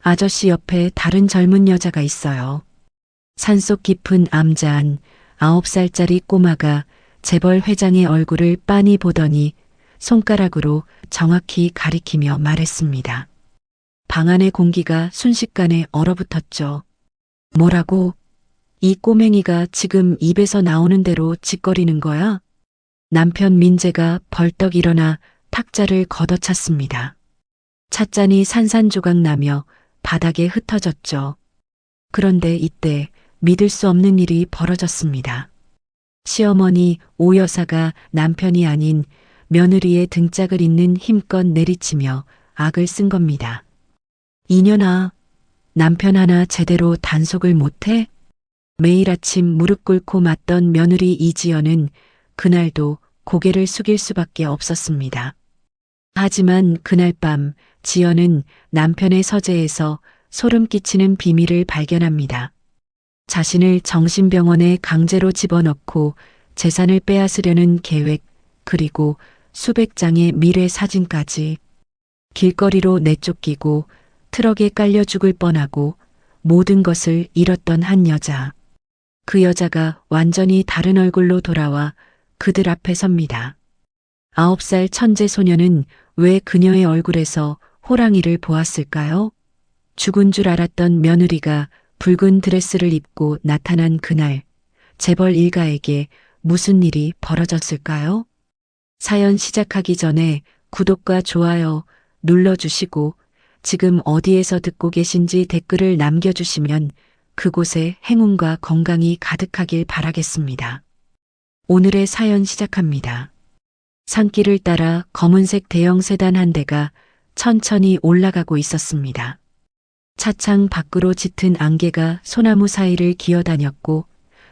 아저씨 옆에 다른 젊은 여자가 있어요. 산속 깊은 암자한 9살짜리 꼬마가 재벌 회장의 얼굴을 빤히 보더니 손가락으로 정확히 가리키며 말했습니다. 방 안의 공기가 순식간에 얼어붙었죠. 뭐라고? 이 꼬맹이가 지금 입에서 나오는 대로 짓거리는 거야? 남편 민재가 벌떡 일어나 탁자를 걷어찼습니다. 찻잔이 산산조각 나며 바닥에 흩어졌죠. 그런데 이때 믿을 수 없는 일이 벌어졌습니다. 시어머니 오 여사가 남편이 아닌 며느리의 등짝을 잇는 힘껏 내리치며 악을 쓴 겁니다. 이년아, 남편 하나 제대로 단속을 못해? 매일 아침 무릎 꿇고 맞던 며느리 이지연은 그날도 고개를 숙일 수밖에 없었습니다. 하지만 그날 밤 지연은 남편의 서재에서 소름 끼치는 비밀을 발견합니다. 자신을 정신병원에 강제로 집어넣고 재산을 빼앗으려는 계획, 그리고 수백 장의 미래 사진까지. 길거리로 내쫓기고 트럭에 깔려 죽을 뻔하고 모든 것을 잃었던 한 여자. 그 여자가 완전히 다른 얼굴로 돌아와 그들 앞에 섭니다. 9살 천재 소녀는 왜 그녀의 얼굴에서 호랑이를 보았을까요? 죽은 줄 알았던 며느리가 붉은 드레스를 입고 나타난 그날, 재벌 일가에게 무슨 일이 벌어졌을까요? 사연 시작하기 전에 구독과 좋아요 눌러주시고 지금 어디에서 듣고 계신지 댓글을 남겨주시면 그곳에 행운과 건강이 가득하길 바라겠습니다. 오늘의 사연 시작합니다. 산길을 따라 검은색 대형 세단 한 대가 천천히 올라가고 있었습니다. 차창 밖으로 짙은 안개가 소나무 사이를 기어다녔고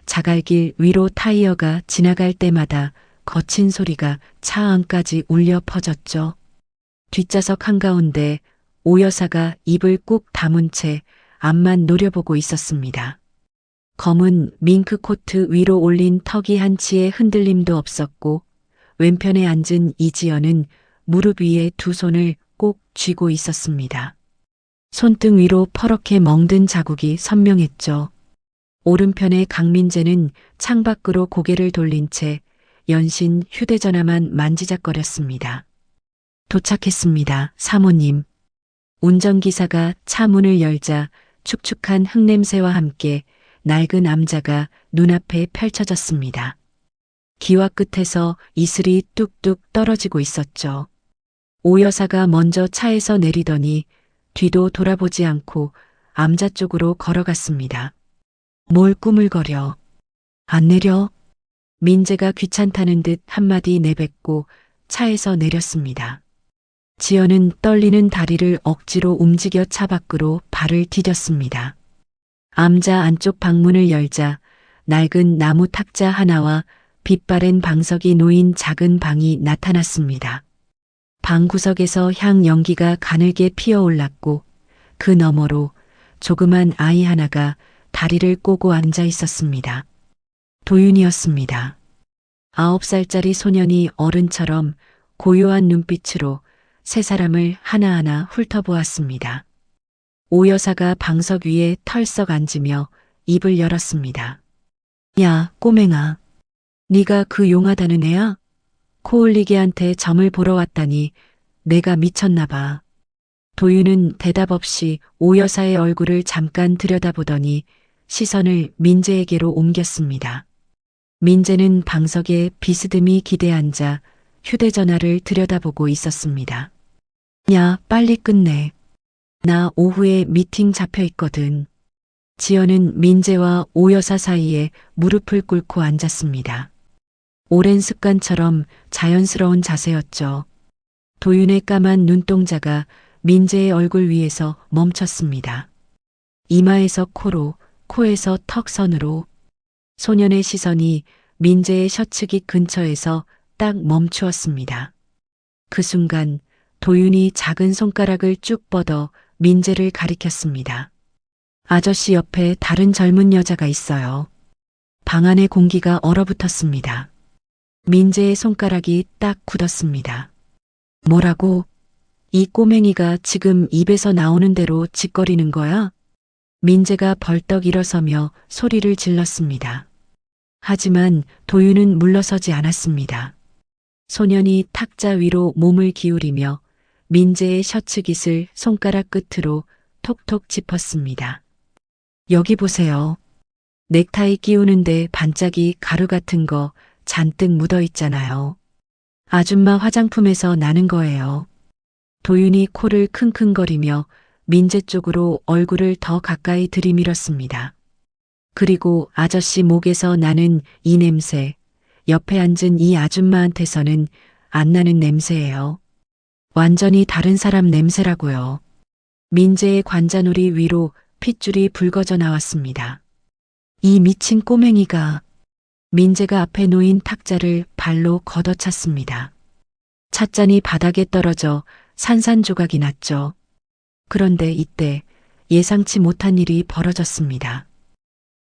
자갈길 위로 타이어가 지나갈 때마다 거친 소리가 차 안까지 울려 퍼졌죠. 뒷좌석 한가운데 오 여사가 입을 꾹 다문 채 앞만 노려보고 있었습니다. 검은 밍크 코트 위로 올린 턱이 한치의 흔들림도 없었고 왼편에 앉은 이지연은 무릎 위에 두 손을 꼭 쥐고 있었습니다. 손등 위로 퍼렇게 멍든 자국이 선명했죠. 오른편에 강민재는 창밖으로 고개를 돌린 채 연신 휴대전화만 만지작거렸습니다. 도착했습니다, 사모님. 운전기사가 차 문을 열자 축축한 흙냄새와 함께 낡은 암자가 눈앞에 펼쳐졌습니다. 기와 끝에서 이슬이 뚝뚝 떨어지고 있었죠. 오 여사가 먼저 차에서 내리더니 뒤도 돌아보지 않고 암자 쪽으로 걸어갔습니다. 뭘 꾸물거려. 안 내려? 민재가 귀찮다는 듯 한마디 내뱉고 차에서 내렸습니다. 지연은 떨리는 다리를 억지로 움직여 차 밖으로 발을 디뎠습니다. 암자 안쪽 방문을 열자 낡은 나무 탁자 하나와 빛바랜 방석이 놓인 작은 방이 나타났습니다. 방 구석에서 향 연기가 가늘게 피어올랐고 그 너머로 조그만 아이 하나가 다리를 꼬고 앉아 있었습니다. 도윤이었습니다. 9살짜리 소년이 어른처럼 고요한 눈빛으로 세 사람을 하나하나 훑어보았습니다. 오 여사가 방석 위에 털썩 앉으며 입을 열었습니다. 야, 꼬맹아. 네가 그 용하다는 애야? 코올리게한테 점을 보러 왔다니 내가 미쳤나 봐. 도윤은 대답 없이 오 여사의 얼굴을 잠깐 들여다보더니 시선을 민재에게로 옮겼습니다. 민재는 방석에 비스듬히 기대앉아 휴대전화를 들여다보고 있었습니다. 야, 빨리 끝내. 나 오후에 미팅 잡혀 있거든. 지연은 민재와 오 여사 사이에 무릎을 꿇고 앉았습니다. 오랜 습관처럼 자연스러운 자세였죠. 도윤의 까만 눈동자가 민재의 얼굴 위에서 멈췄습니다. 이마에서 코로, 코에서 턱선으로. 소년의 시선이 민재의 셔츠깃 근처에서 딱 멈추었습니다. 그 순간 도윤이 작은 손가락을 쭉 뻗어 민재를 가리켰습니다. 아저씨 옆에 다른 젊은 여자가 있어요. 방 안의 공기가 얼어붙었습니다. 민재의 손가락이 딱 굳었습니다. 뭐라고? 이 꼬맹이가 지금 입에서 나오는 대로 짓거리는 거야? 민재가 벌떡 일어서며 소리를 질렀습니다. 하지만 도윤은 물러서지 않았습니다. 소년이 탁자 위로 몸을 기울이며 민재의 셔츠 깃을 손가락 끝으로 톡톡 짚었습니다. 여기 보세요. 넥타이 끼우는데 반짝이 가루 같은 거 잔뜩 묻어 있잖아요. 아줌마 화장품에서 나는 거예요. 도윤이 코를 킁킁거리며 민재 쪽으로 얼굴을 더 가까이 들이밀었습니다. 그리고 아저씨 목에서 나는 이 냄새, 옆에 앉은 이 아줌마한테서는 안 나는 냄새예요. 완전히 다른 사람 냄새라고요. 민재의 관자놀이 위로 핏줄이 붉어져 나왔습니다. 이 미친 꼬맹이가. 민재가 앞에 놓인 탁자를 발로 걷어찼습니다. 찻잔이 바닥에 떨어져 산산조각이 났죠. 그런데 이때 예상치 못한 일이 벌어졌습니다.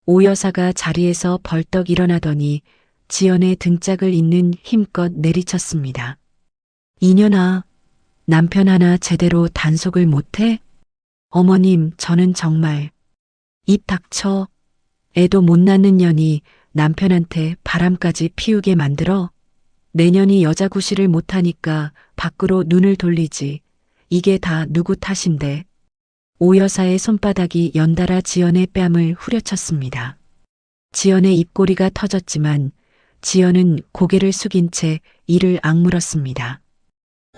오 여사가 자리에서 벌떡 일어나더니 지연의 등짝을 잇는 힘껏 내리쳤습니다. 이년아, 남편 하나 제대로 단속을 못해? 어머님, 저는 정말. 입 닥쳐. 애도 못 낳는 년이 남편한테 바람까지 피우게 만들어? 내년이 여자 구실을 못하니까 밖으로 눈을 돌리지. 이게 다 누구 탓인데. 오 여사의 손바닥이 연달아 지연의 뺨을 후려쳤습니다. 지연의 입꼬리가 터졌지만 지연은 고개를 숙인 채 이를 악물었습니다.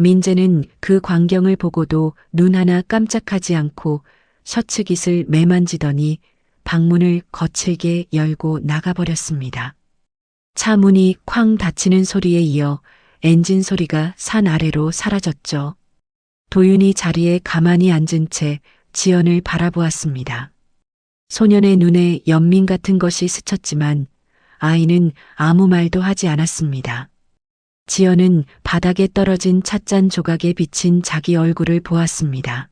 민재는 그 광경을 보고도 눈 하나 깜짝하지 않고 셔츠 깃을 매만지더니 방문을 거칠게 열고 나가버렸습니다. 차 문이 쾅 닫히는 소리에 이어 엔진 소리가 산 아래로 사라졌죠. 도윤이 자리에 가만히 앉은 채 지연을 바라보았습니다. 소년의 눈에 연민 같은 것이 스쳤지만 아이는 아무 말도 하지 않았습니다. 지연은 바닥에 떨어진 찻잔 조각에 비친 자기 얼굴을 보았습니다.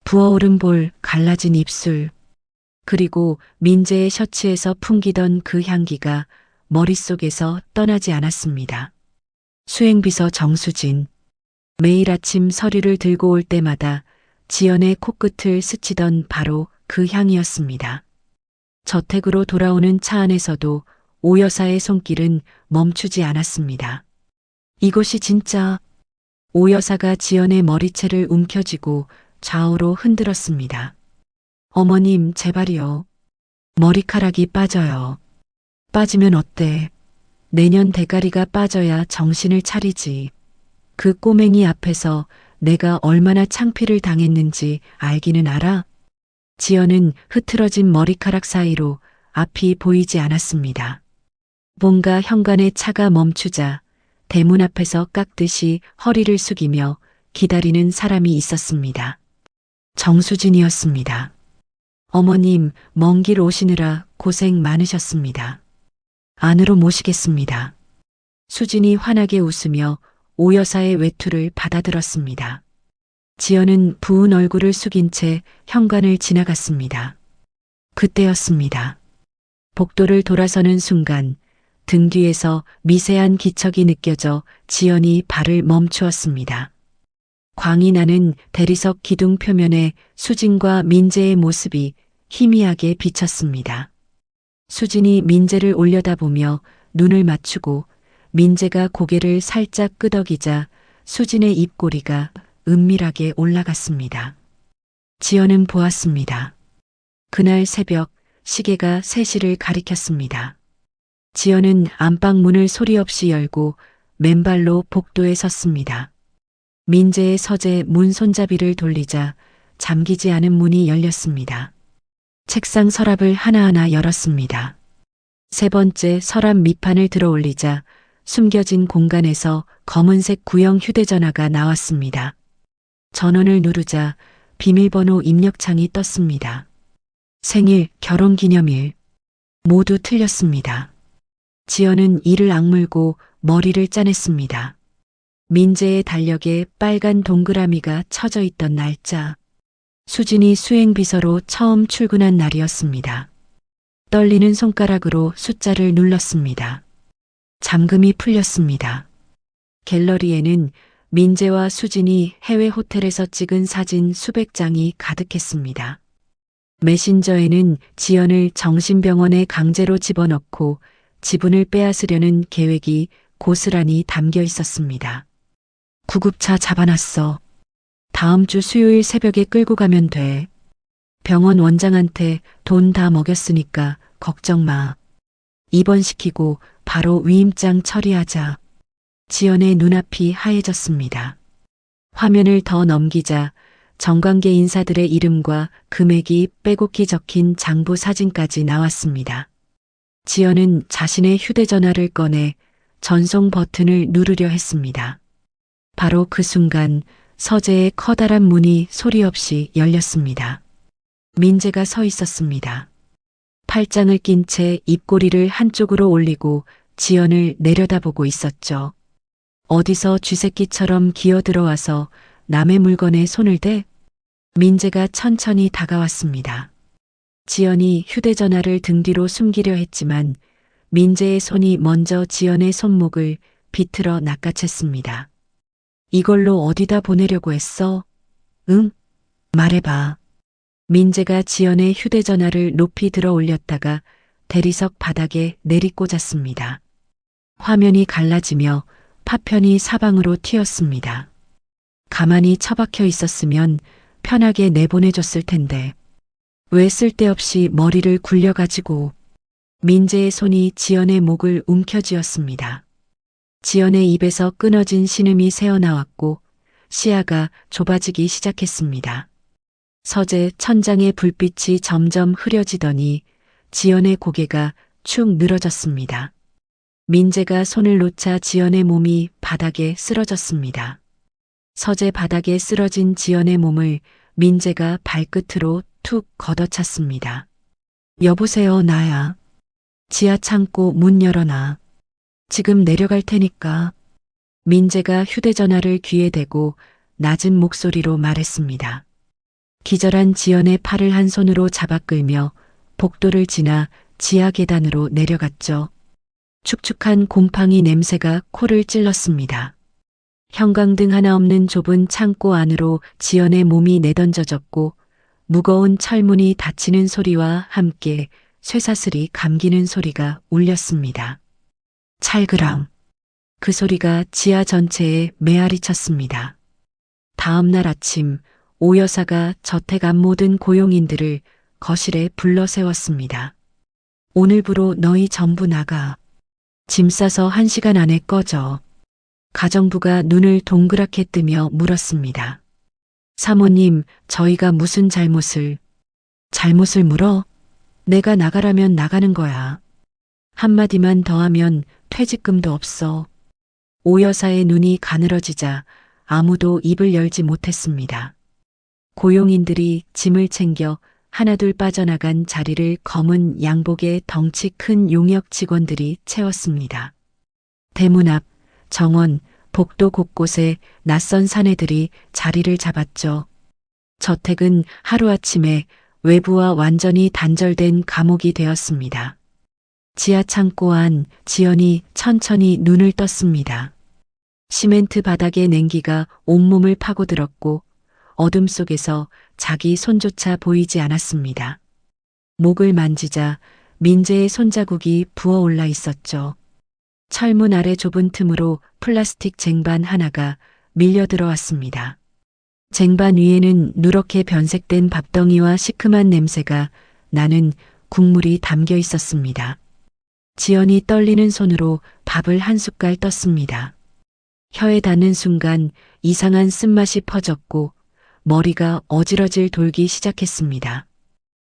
부어오른 볼, 갈라진 입술, 그리고 민재의 셔츠에서 풍기던 그 향기가 머릿속에서 떠나지 않았습니다. 수행비서 정수진. 매일 아침 서류를 들고 올 때마다 지연의 코끝을 스치던 바로 그 향이었습니다. 저택으로 돌아오는 차 안에서도 오 여사의 손길은 멈추지 않았습니다. 이것이 진짜. 오 여사가 지연의 머리채를 움켜쥐고 좌우로 흔들었습니다. 어머님, 제발이요. 머리카락이 빠져요. 빠지면 어때? 내년 대가리가 빠져야 정신을 차리지. 그 꼬맹이 앞에서 내가 얼마나 창피를 당했는지 알기는 알아? 지연은 흐트러진 머리카락 사이로 앞이 보이지 않았습니다. 뭔가 현관의 차가 멈추자 대문 앞에서 깎듯이 허리를 숙이며 기다리는 사람이 있었습니다. 정수진이었습니다. 어머님, 먼 길 오시느라 고생 많으셨습니다. 안으로 모시겠습니다. 수진이 환하게 웃으며 오 여사의 외투를 받아들었습니다. 지연은 부은 얼굴을 숙인 채 현관을 지나갔습니다. 그때였습니다. 복도를 돌아서는 순간 등 뒤에서 미세한 기척이 느껴져 지연이 발을 멈추었습니다. 광이 나는 대리석 기둥 표면에 수진과 민재의 모습이 희미하게 비쳤습니다. 수진이 민재를 올려다보며 눈을 맞추고 민재가 고개를 살짝 끄덕이자 수진의 입꼬리가 은밀하게 올라갔습니다. 지연은 보았습니다. 그날 새벽 시계가 3시를 가리켰습니다. 지연은 안방 문을 소리 없이 열고 맨발로 복도에 섰습니다. 민재의 서재 문 손잡이를 돌리자 잠기지 않은 문이 열렸습니다. 책상 서랍을 하나하나 열었습니다. 3번째 서랍 밑판을 들어 올리자 숨겨진 공간에서 검은색 구형 휴대전화가 나왔습니다. 전원을 누르자 비밀번호 입력창이 떴습니다. 생일, 결혼기념일 모두 틀렸습니다. 지연은 이를 악물고 머리를 짜냈습니다. 민재의 달력에 빨간 동그라미가 쳐져 있던 날짜. 수진이 수행비서로 처음 출근한 날이었습니다. 떨리는 손가락으로 숫자를 눌렀습니다. 잠금이 풀렸습니다. 갤러리에는 민재와 수진이 해외 호텔에서 찍은 사진 수백 장이 가득했습니다. 메신저에는 지연을 정신병원에 강제로 집어넣고 지분을 빼앗으려는 계획이 고스란히 담겨 있었습니다. 구급차 잡아놨어. 다음 주 수요일 새벽에 끌고 가면 돼. 병원 원장한테 돈 다 먹였으니까 걱정 마. 입원시키고 바로 위임장 처리하자. 지연의 눈앞이 하얘졌습니다. 화면을 더 넘기자 정관계 인사들의 이름과 금액이 빼곡히 적힌 장부 사진까지 나왔습니다. 지연은 자신의 휴대전화를 꺼내 전송 버튼을 누르려 했습니다. 바로 그 순간 서재의 커다란 문이 소리 없이 열렸습니다. 민재가 서 있었습니다. 팔짱을 낀 채 입꼬리를 한쪽으로 올리고 지연을 내려다보고 있었죠. 어디서 쥐새끼처럼 기어들어와서 남의 물건에 손을 대? 민재가 천천히 다가왔습니다. 지연이 휴대전화를 등 뒤로 숨기려 했지만 민재의 손이 먼저 지연의 손목을 비틀어 낚아챘습니다. 이걸로 어디다 보내려고 했어? 응? 말해봐. 민재가 지연의 휴대전화를 높이 들어 올렸다가 대리석 바닥에 내리꽂았습니다. 화면이 갈라지며 파편이 사방으로 튀었습니다. 가만히 처박혀 있었으면 편하게 내보내줬을 텐데 왜 쓸데없이 머리를 굴려가지고. 민재의 손이 지연의 목을 움켜쥐었습니다. 지연의 입에서 끊어진 신음이 새어나왔고 시야가 좁아지기 시작했습니다. 서재 천장의 불빛이 점점 흐려지더니 지연의 고개가 축 늘어졌습니다. 민재가 손을 놓자 지연의 몸이 바닥에 쓰러졌습니다. 서재 바닥에 쓰러진 지연의 몸을 민재가 발끝으로 툭 걷어찼습니다. 여보세요, 나야. 지하 창고 문 열어놔. 지금 내려갈 테니까. 민재가 휴대전화를 귀에 대고 낮은 목소리로 말했습니다. 기절한 지연의 팔을 한 손으로 잡아 끌며 복도를 지나 지하 계단으로 내려갔죠. 축축한 곰팡이 냄새가 코를 찔렀습니다. 형광등 하나 없는 좁은 창고 안으로 지연의 몸이 내던져졌고 무거운 철문이 닫히는 소리와 함께 쇠사슬이 감기는 소리가 울렸습니다. 찰그랑. 그 소리가 지하 전체에 메아리 쳤습니다. 다음 날 아침 오 여사가 저택 앞 모든 고용인들을 거실에 불러 세웠습니다. 오늘부로 너희 전부 나가. 짐 싸서 1시간 안에 꺼져. 가정부가 눈을 동그랗게 뜨며 물었습니다. 사모님, 저희가 무슨 잘못을 물어? 내가 나가라면 나가는 거야. 한마디만 더 하면 퇴직금도 없어. 오 여사의 눈이 가늘어지자 아무도 입을 열지 못했습니다. 고용인들이 짐을 챙겨 하나둘 빠져나간 자리를 검은 양복의 덩치 큰 용역 직원들이 채웠습니다. 대문 앞, 정원, 복도 곳곳에 낯선 사내들이 자리를 잡았죠. 저택은 하루아침에 외부와 완전히 단절된 감옥이 되었습니다. 지하 창고 안 지연이 천천히 눈을 떴습니다. 시멘트 바닥의 냉기가 온몸을 파고들었고 어둠 속에서 자기 손조차 보이지 않았습니다. 목을 만지자 민재의 손자국이 부어올라 있었죠. 철문 아래 좁은 틈으로 플라스틱 쟁반 하나가 밀려 들어왔습니다. 쟁반 위에는 누렇게 변색된 밥덩이와 시큼한 냄새가 나는 국물이 담겨 있었습니다. 지연이 떨리는 손으로 밥을 한 숟갈 떴습니다. 혀에 닿는 순간 이상한 쓴맛이 퍼졌고 머리가 어지러질 돌기 시작했습니다.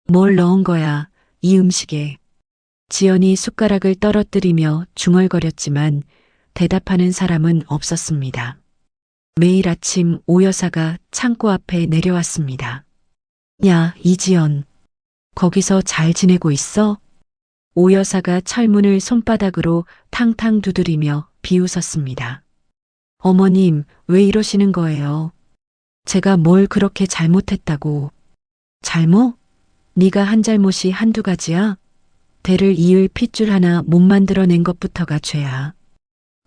뭘 넣은 거야, 이 음식에. 지연이 숟가락을 떨어뜨리며 중얼거렸지만 대답하는 사람은 없었습니다. 매일 아침 오 여사가 창고 앞에 내려왔습니다. 야, 이지연. 거기서 잘 지내고 있어? 오 여사가 철문을 손바닥으로 탕탕 두드리며 비웃었습니다. 어머님, 왜 이러시는 거예요? 제가 뭘 그렇게 잘못했다고. 잘못? 네가 한 잘못이 한두 가지야? 대를 이을 핏줄 하나 못 만들어낸 것부터가 죄야.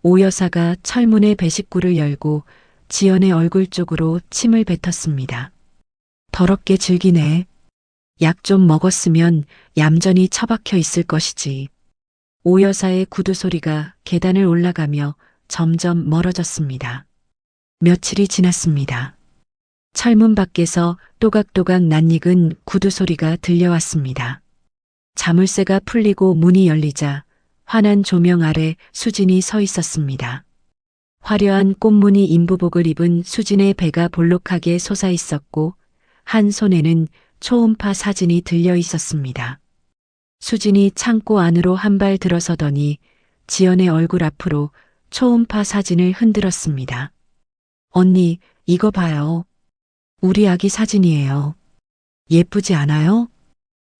오 여사가 철문의 배식구를 열고 지연의 얼굴 쪽으로 침을 뱉었습니다. 더럽게 즐기네. 약 좀 먹었으면 얌전히 처박혀 있을 것이지. 오 여사의 구두 소리가 계단을 올라가며 점점 멀어졌습니다. 며칠이 지났습니다. 철문 밖에서 또각또각 낯익은 구두 소리가 들려왔습니다. 자물쇠가 풀리고 문이 열리자 환한 조명 아래 수진이 서 있었습니다. 화려한 꽃무늬 인부복을 입은 수진의 배가 볼록하게 솟아 있었고 한 손에는 초음파 사진이 들려 있었습니다. 수진이 창고 안으로 한 발 들어서더니 지연의 얼굴 앞으로 초음파 사진을 흔들었습니다. 언니, 이거 봐요. 우리 아기 사진이에요. 예쁘지 않아요?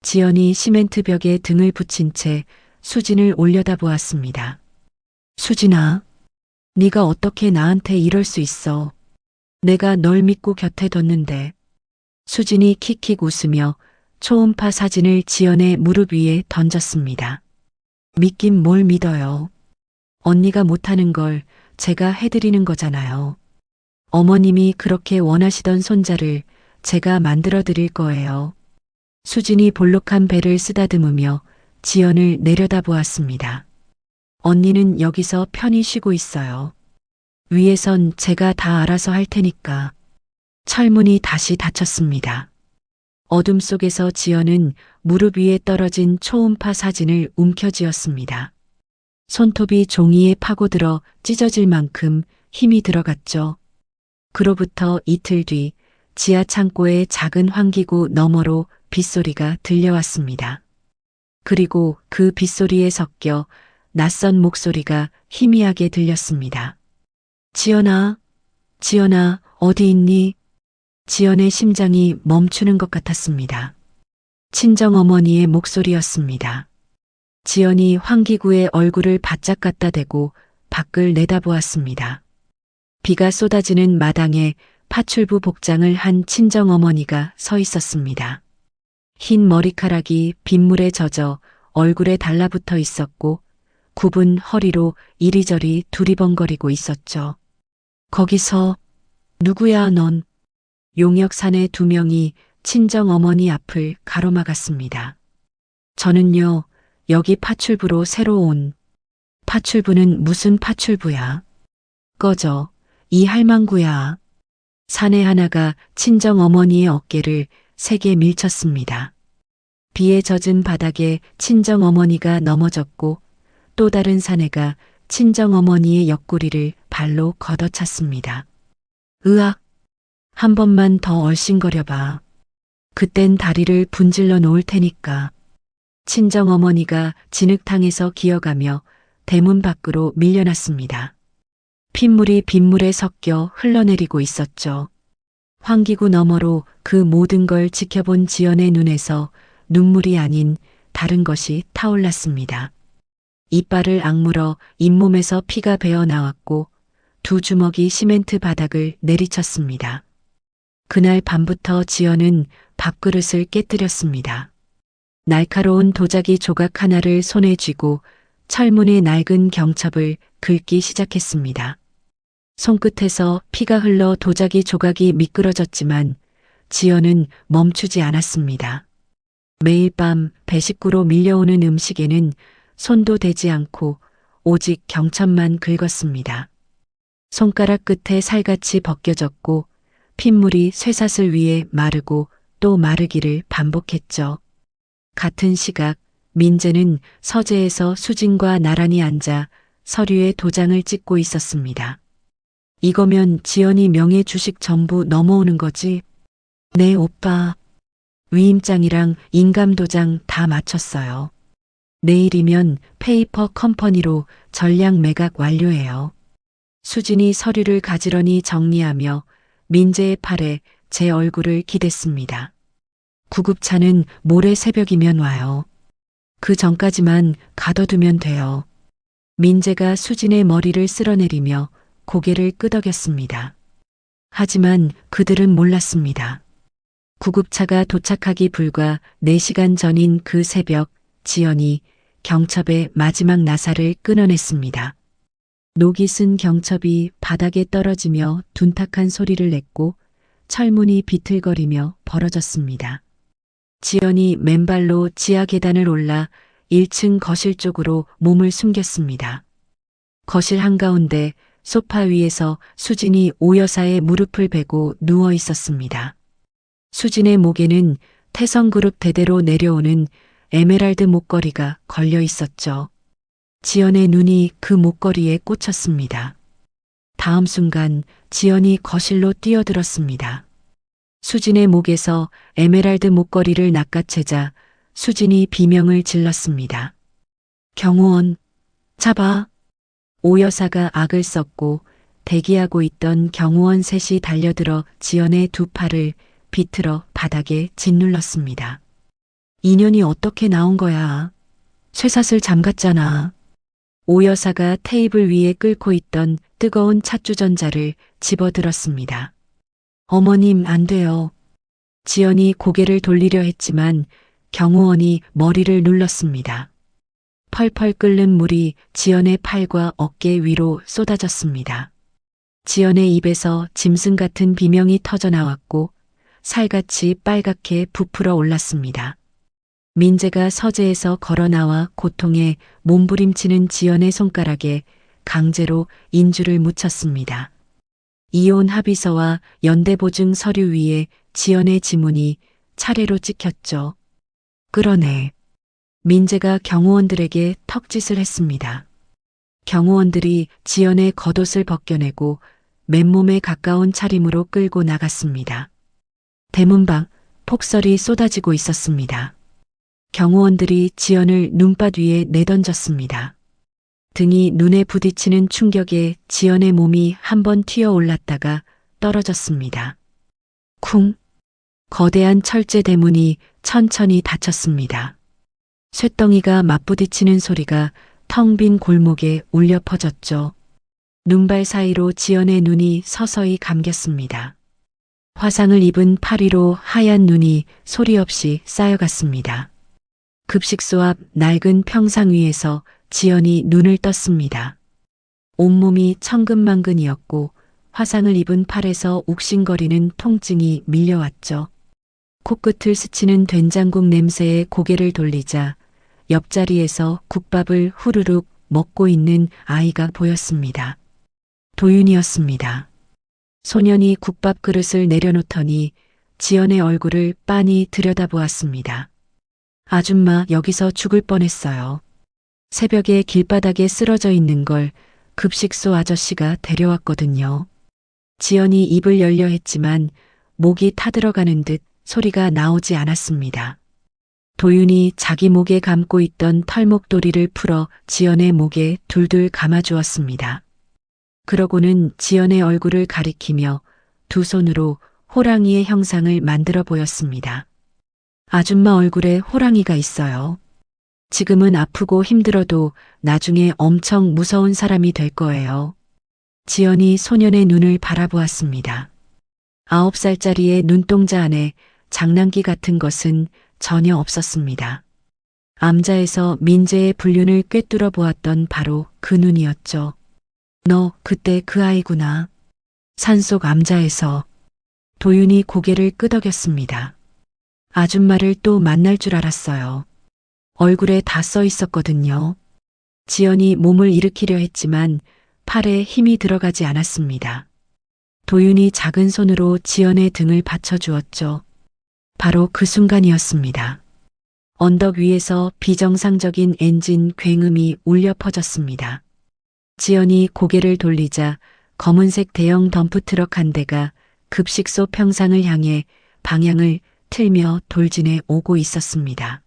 지연이 시멘트 벽에 등을 붙인 채 수진을 올려다보았습니다. 수진아, 네가 어떻게 나한테 이럴 수 있어. 내가 널 믿고 곁에 뒀는데. 수진이 킥킥 웃으며 초음파 사진을 지연의 무릎 위에 던졌습니다. 믿긴 뭘 믿어요. 언니가 못하는 걸 제가 해드리는 거잖아요. 어머님이 그렇게 원하시던 손자를 제가 만들어 드릴 거예요. 수진이 볼록한 배를 쓰다듬으며 지연을 내려다보았습니다. 언니는 여기서 편히 쉬고 있어요. 위에선 제가 다 알아서 할 테니까. 철문이 다시 닫혔습니다. 어둠 속에서 지연은 무릎 위에 떨어진 초음파 사진을 움켜쥐었습니다. 손톱이 종이에 파고들어 찢어질 만큼 힘이 들어갔죠. 그로부터 이틀 뒤 지하 창고의 작은 환기구 너머로 빗소리가 들려왔습니다. 그리고 그 빗소리에 섞여 낯선 목소리가 희미하게 들렸습니다. 지연아, 지연아, 어디 있니? 지연의 심장이 멈추는 것 같았습니다. 친정어머니의 목소리였습니다. 지연이 환기구에 얼굴을 바짝 갖다 대고 밖을 내다보았습니다. 비가 쏟아지는 마당에 파출부 복장을 한 친정어머니가 서 있었습니다. 흰 머리카락이 빗물에 젖어 얼굴에 달라붙어 있었고 굽은 허리로 이리저리 두리번거리고 있었죠. 거기서 누구야 넌? 용역 사내 2명이 친정어머니 앞을 가로막았습니다. 저는요, 여기 파출부로 새로 온. 파출부는 무슨 파출부야? 꺼져, 이 할망구야. 사내 하나가 친정어머니의 어깨를 세게 밀쳤습니다. 비에 젖은 바닥에 친정어머니가 넘어졌고 또 다른 사내가 친정어머니의 옆구리를 발로 걷어찼습니다. 으악! 한 번만 더 얼씬거려봐. 그땐 다리를 분질러 놓을 테니까. 친정어머니가 진흙탕에서 기어가며 대문 밖으로 밀려났습니다. 핏물이 빗물에 섞여 흘러내리고 있었죠. 환기구 너머로 그 모든 걸 지켜본 지연의 눈에서 눈물이 아닌 다른 것이 타올랐습니다. 이빨을 악물어 잇몸에서 피가 배어 나왔고 2 주먹이 시멘트 바닥을 내리쳤습니다. 그날 밤부터 지연은 밥그릇을 깨뜨렸습니다. 날카로운 도자기 조각 하나를 손에 쥐고 철문의 낡은 경첩을 긁기 시작했습니다. 손끝에서 피가 흘러 도자기 조각이 미끄러졌지만 지연은 멈추지 않았습니다. 매일 밤 배식구로 밀려오는 음식에는 손도 대지 않고 오직 경첩만 긁었습니다. 손가락 끝에 살같이 벗겨졌고 핏물이 쇠사슬 위에 마르고 또 마르기를 반복했죠. 같은 시각 민재는 서재에서 수진과 나란히 앉아 서류에 도장을 찍고 있었습니다. 이거면 지연이 명예 주식 전부 넘어오는 거지? 네, 오빠. 위임장이랑 인감도장 다 마쳤어요. 내일이면 페이퍼 컴퍼니로 전량 매각 완료해요. 수진이 서류를 가지런히 정리하며 민재의 팔에 제 얼굴을 기댔습니다. 구급차는 모레 새벽이면 와요. 그 전까지만 가둬두면 돼요. 민재가 수진의 머리를 쓸어내리며 고개를 끄덕였습니다. 하지만 그들은 몰랐습니다. 구급차가 도착하기 불과 4시간 전인 그 새벽 지연이 경첩의 마지막 나사를 끊어냈습니다. 녹이 쓴 경첩이 바닥에 떨어지며 둔탁한 소리를 냈고 철문이 비틀거리며 벌어졌습니다. 지연이 맨발로 지하 계단을 올라 1층 거실 쪽으로 몸을 숨겼습니다. 거실 한가운데 소파 위에서 수진이 오 여사의 무릎을 베고 누워 있었습니다. 수진의 목에는 태성그룹 대대로 내려오는 에메랄드 목걸이가 걸려 있었죠. 지연의 눈이 그 목걸이에 꽂혔습니다. 다음 순간 지연이 거실로 뛰어들었습니다. 수진의 목에서 에메랄드 목걸이를 낚아채자 수진이 비명을 질렀습니다. 경호원, 잡아. 오 여사가 악을 썼고 대기하고 있던 경호원 셋이 달려들어 지연의 두 팔을 비틀어 바닥에 짓눌렀습니다. 인연이 어떻게 나온 거야? 쇠사슬 잠갔잖아. 오 여사가 테이블 위에 끓고 있던 뜨거운 찻주전자를 집어들었습니다. 어머님, 안 돼요. 지연이 고개를 돌리려 했지만 경호원이 머리를 눌렀습니다. 펄펄 끓는 물이 지연의 팔과 어깨 위로 쏟아졌습니다. 지연의 입에서 짐승 같은 비명이 터져나왔고 살같이 빨갛게 부풀어 올랐습니다. 민재가 서재에서 걸어나와 고통에 몸부림치는 지연의 손가락에 강제로 인주를 묻혔습니다. 이혼 합의서와 연대보증 서류 위에 지연의 지문이 차례로 찍혔죠. 끌어내. 민재가 경호원들에게 턱짓을 했습니다. 경호원들이 지연의 겉옷을 벗겨내고 맨몸에 가까운 차림으로 끌고 나갔습니다. 대문 밖 폭설이 쏟아지고 있었습니다. 경호원들이 지연을 눈밭 위에 내던졌습니다. 등이 눈에 부딪히는 충격에 지연의 몸이 한번 튀어 올랐다가 떨어졌습니다. 쿵! 거대한 철제 대문이 천천히 닫혔습니다. 쇳덩이가 맞부딪히는 소리가 텅 빈 골목에 울려 퍼졌죠. 눈발 사이로 지연의 눈이 서서히 감겼습니다. 화상을 입은 팔 위로 하얀 눈이 소리 없이 쌓여갔습니다. 급식소 앞 낡은 평상 위에서 지연이 눈을 떴습니다. 온몸이 천근만근이었고 화상을 입은 팔에서 욱신거리는 통증이 밀려왔죠. 코끝을 스치는 된장국 냄새에 고개를 돌리자 옆자리에서 국밥을 후루룩 먹고 있는 아이가 보였습니다. 도윤이었습니다. 소년이 국밥 그릇을 내려놓더니 지연의 얼굴을 빤히 들여다보았습니다. 아줌마, 여기서 죽을 뻔했어요. 새벽에 길바닥에 쓰러져 있는 걸 급식소 아저씨가 데려왔거든요. 지연이 입을 열려 했지만 목이 타들어가는 듯 소리가 나오지 않았습니다. 도윤이 자기 목에 감고 있던 털목도리를 풀어 지연의 목에 둘둘 감아주었습니다. 그러고는 지연의 얼굴을 가리키며 두 손으로 호랑이의 형상을 만들어 보였습니다. 아줌마 얼굴에 호랑이가 있어요. 지금은 아프고 힘들어도 나중에 엄청 무서운 사람이 될 거예요. 지연이 소년의 눈을 바라보았습니다. 9살짜리의 눈동자 안에 장난기 같은 것은 전혀 없었습니다. 암자에서 민재의 불륜을 꿰뚫어 보았던 바로 그 눈이었죠. 너 그때 그 아이구나. 산속 암자에서. 도윤이 고개를 끄덕였습니다. 아줌마를 또 만날 줄 알았어요. 얼굴에 다 써 있었거든요. 지연이 몸을 일으키려 했지만 팔에 힘이 들어가지 않았습니다. 도윤이 작은 손으로 지연의 등을 받쳐주었죠. 바로 그 순간이었습니다. 언덕 위에서 비정상적인 엔진 굉음이 울려 퍼졌습니다. 지연이 고개를 돌리자 검은색 대형 덤프트럭 한 대가 급식소 평상을 향해 방향을 틀며 돌진해 오고 있었습니다.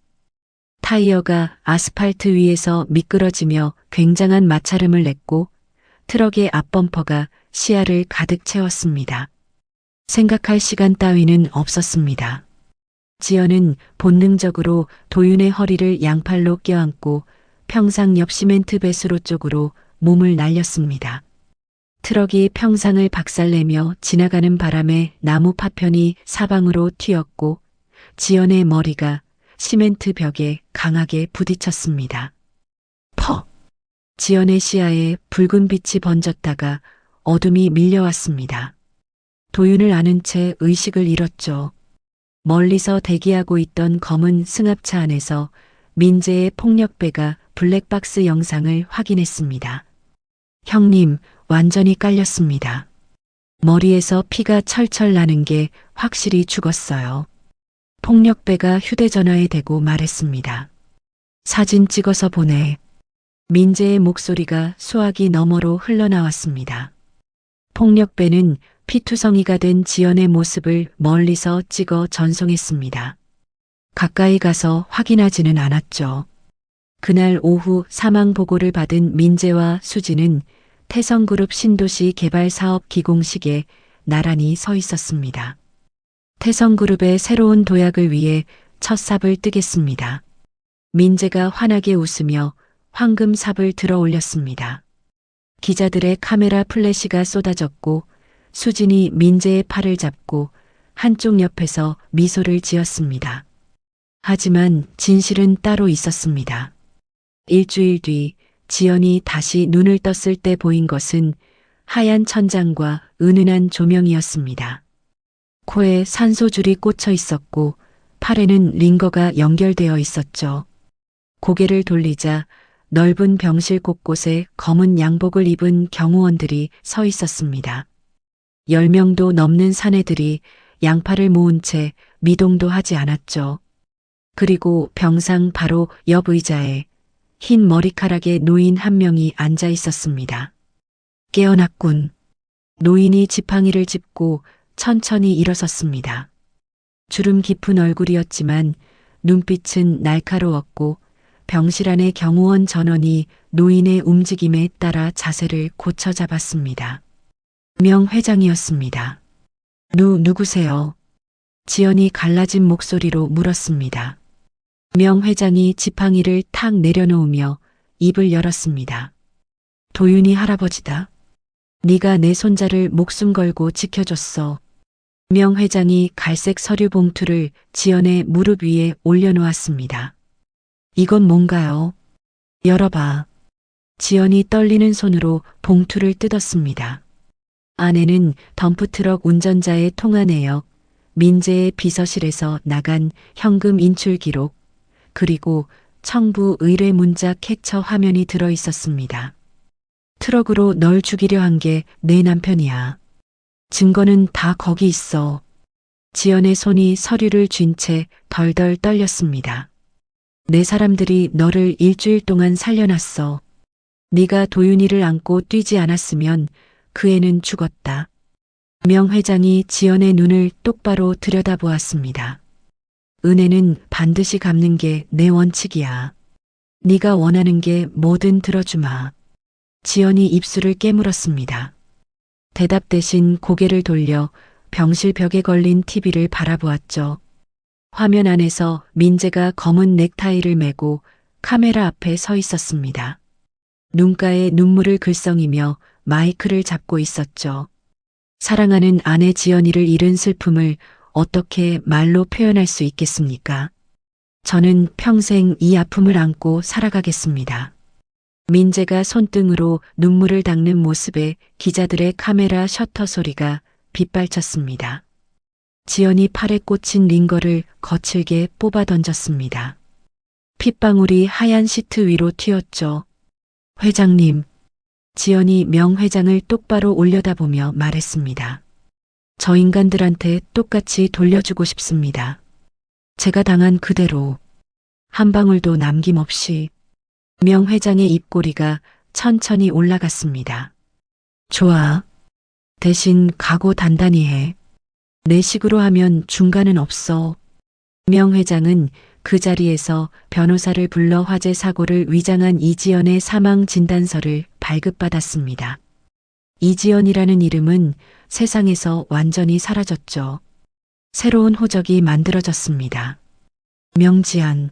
타이어가 아스팔트 위에서 미끄러지며 굉장한 마찰음을 냈고 트럭의 앞범퍼가 시야를 가득 채웠습니다. 생각할 시간 따위는 없었습니다. 지연은 본능적으로 도윤의 허리를 양팔로 껴안고 평상 옆 시멘트 배수로 쪽으로 몸을 날렸습니다. 트럭이 평상을 박살내며 지나가는 바람에 나무 파편이 사방으로 튀었고 지연의 머리가 시멘트 벽에 강하게 부딪혔습니다. 퍽! 지연의 시야에 붉은 빛이 번졌다가 어둠이 밀려왔습니다. 도윤을 아는 채 의식을 잃었죠. 멀리서 대기하고 있던 검은 승합차 안에서 민재의 폭력배가 블랙박스 영상을 확인했습니다. 형님, 완전히 깔렸습니다. 머리에서 피가 철철 나는 게 확실히 죽었어요. 폭력배가 휴대전화에 대고 말했습니다. 사진 찍어서 보내. 민재의 목소리가 수화기 너머로 흘러나왔습니다. 폭력배는 피투성이가 된 지연의 모습을 멀리서 찍어 전송했습니다. 가까이 가서 확인하지는 않았죠. 그날 오후 사망 보고를 받은 민재와 수지는 태성그룹 신도시 개발 사업 기공식에 나란히 서 있었습니다. 태성그룹의 새로운 도약을 위해 첫 삽을 뜨겠습니다. 민재가 환하게 웃으며 황금 삽을 들어 올렸습니다. 기자들의 카메라 플래시가 쏟아졌고 수진이 민재의 팔을 잡고 한쪽 옆에서 미소를 지었습니다. 하지만 진실은 따로 있었습니다. 일주일 뒤 지연이 다시 눈을 떴을 때 보인 것은 하얀 천장과 은은한 조명이었습니다. 코에 산소줄이 꽂혀 있었고 팔에는 링거가 연결되어 있었죠. 고개를 돌리자 넓은 병실 곳곳에 검은 양복을 입은 경호원들이 서 있었습니다. 10명도 넘는 사내들이 양팔을 모은 채 미동도 하지 않았죠. 그리고 병상 바로 옆 의자에 흰 머리카락의 노인 한 명이 앉아 있었습니다. 깨어났군. 노인이 지팡이를 짚고 천천히 일어섰습니다. 주름 깊은 얼굴이었지만 눈빛은 날카로웠고 병실 안의 경호원 전원이 노인의 움직임에 따라 자세를 고쳐 잡았습니다. 명 회장이었습니다. 누구세요? 지연이 갈라진 목소리로 물었습니다. 명 회장이 지팡이를 탁 내려놓으며 입을 열었습니다. 도윤이 할아버지다. 네가 내 손자를 목숨 걸고 지켜줬어. 명 회장이 갈색 서류 봉투를 지연의 무릎 위에 올려놓았습니다. 이건 뭔가요? 열어봐. 지연이 떨리는 손으로 봉투를 뜯었습니다. 안에는 덤프트럭 운전자의 통화 내역, 민재의 비서실에서 나간 현금 인출 기록, 그리고 청부 의뢰 문자 캡처 화면이 들어 있었습니다. 트럭으로 널 죽이려 한 게 내 남편이야. 증거는 다 거기 있어. 지연의 손이 서류를 쥔 채 덜덜 떨렸습니다. 내 사람들이 너를 일주일 동안 살려놨어. 네가 도윤이를 안고 뛰지 않았으면 그 애는 죽었다. 명 회장이 지연의 눈을 똑바로 들여다보았습니다. 은혜는 반드시 갚는 게 내 원칙이야. 네가 원하는 게 뭐든 들어주마. 지연이 입술을 깨물었습니다. 대답 대신 고개를 돌려 병실 벽에 걸린 TV를 바라보았죠. 화면 안에서 민재가 검은 넥타이를 메고 카메라 앞에 서 있었습니다. 눈가에 눈물을 글썽이며 마이크를 잡고 있었죠. 사랑하는 아내 지연이를 잃은 슬픔을 어떻게 말로 표현할 수 있겠습니까? 저는 평생 이 아픔을 안고 살아가겠습니다. 민재가 손등으로 눈물을 닦는 모습에 기자들의 카메라 셔터 소리가 빗발쳤습니다. 지연이 팔에 꽂힌 링거를 거칠게 뽑아 던졌습니다. 핏방울이 하얀 시트 위로 튀었죠. 회장님, 지연이 명 회장을 똑바로 올려다보며 말했습니다. 저 인간들한테 똑같이 돌려주고 싶습니다. 제가 당한 그대로 한 방울도 남김없이. 명 회장의 입꼬리가 천천히 올라갔습니다. 좋아. 대신 각오 단단히 해. 내 식으로 하면 중간은 없어. 명 회장은 그 자리에서 변호사를 불러 화재 사고를 위장한 이지연의 사망 진단서를 발급받았습니다. 이지연이라는 이름은 세상에서 완전히 사라졌죠. 새로운 호적이 만들어졌습니다. 명지안.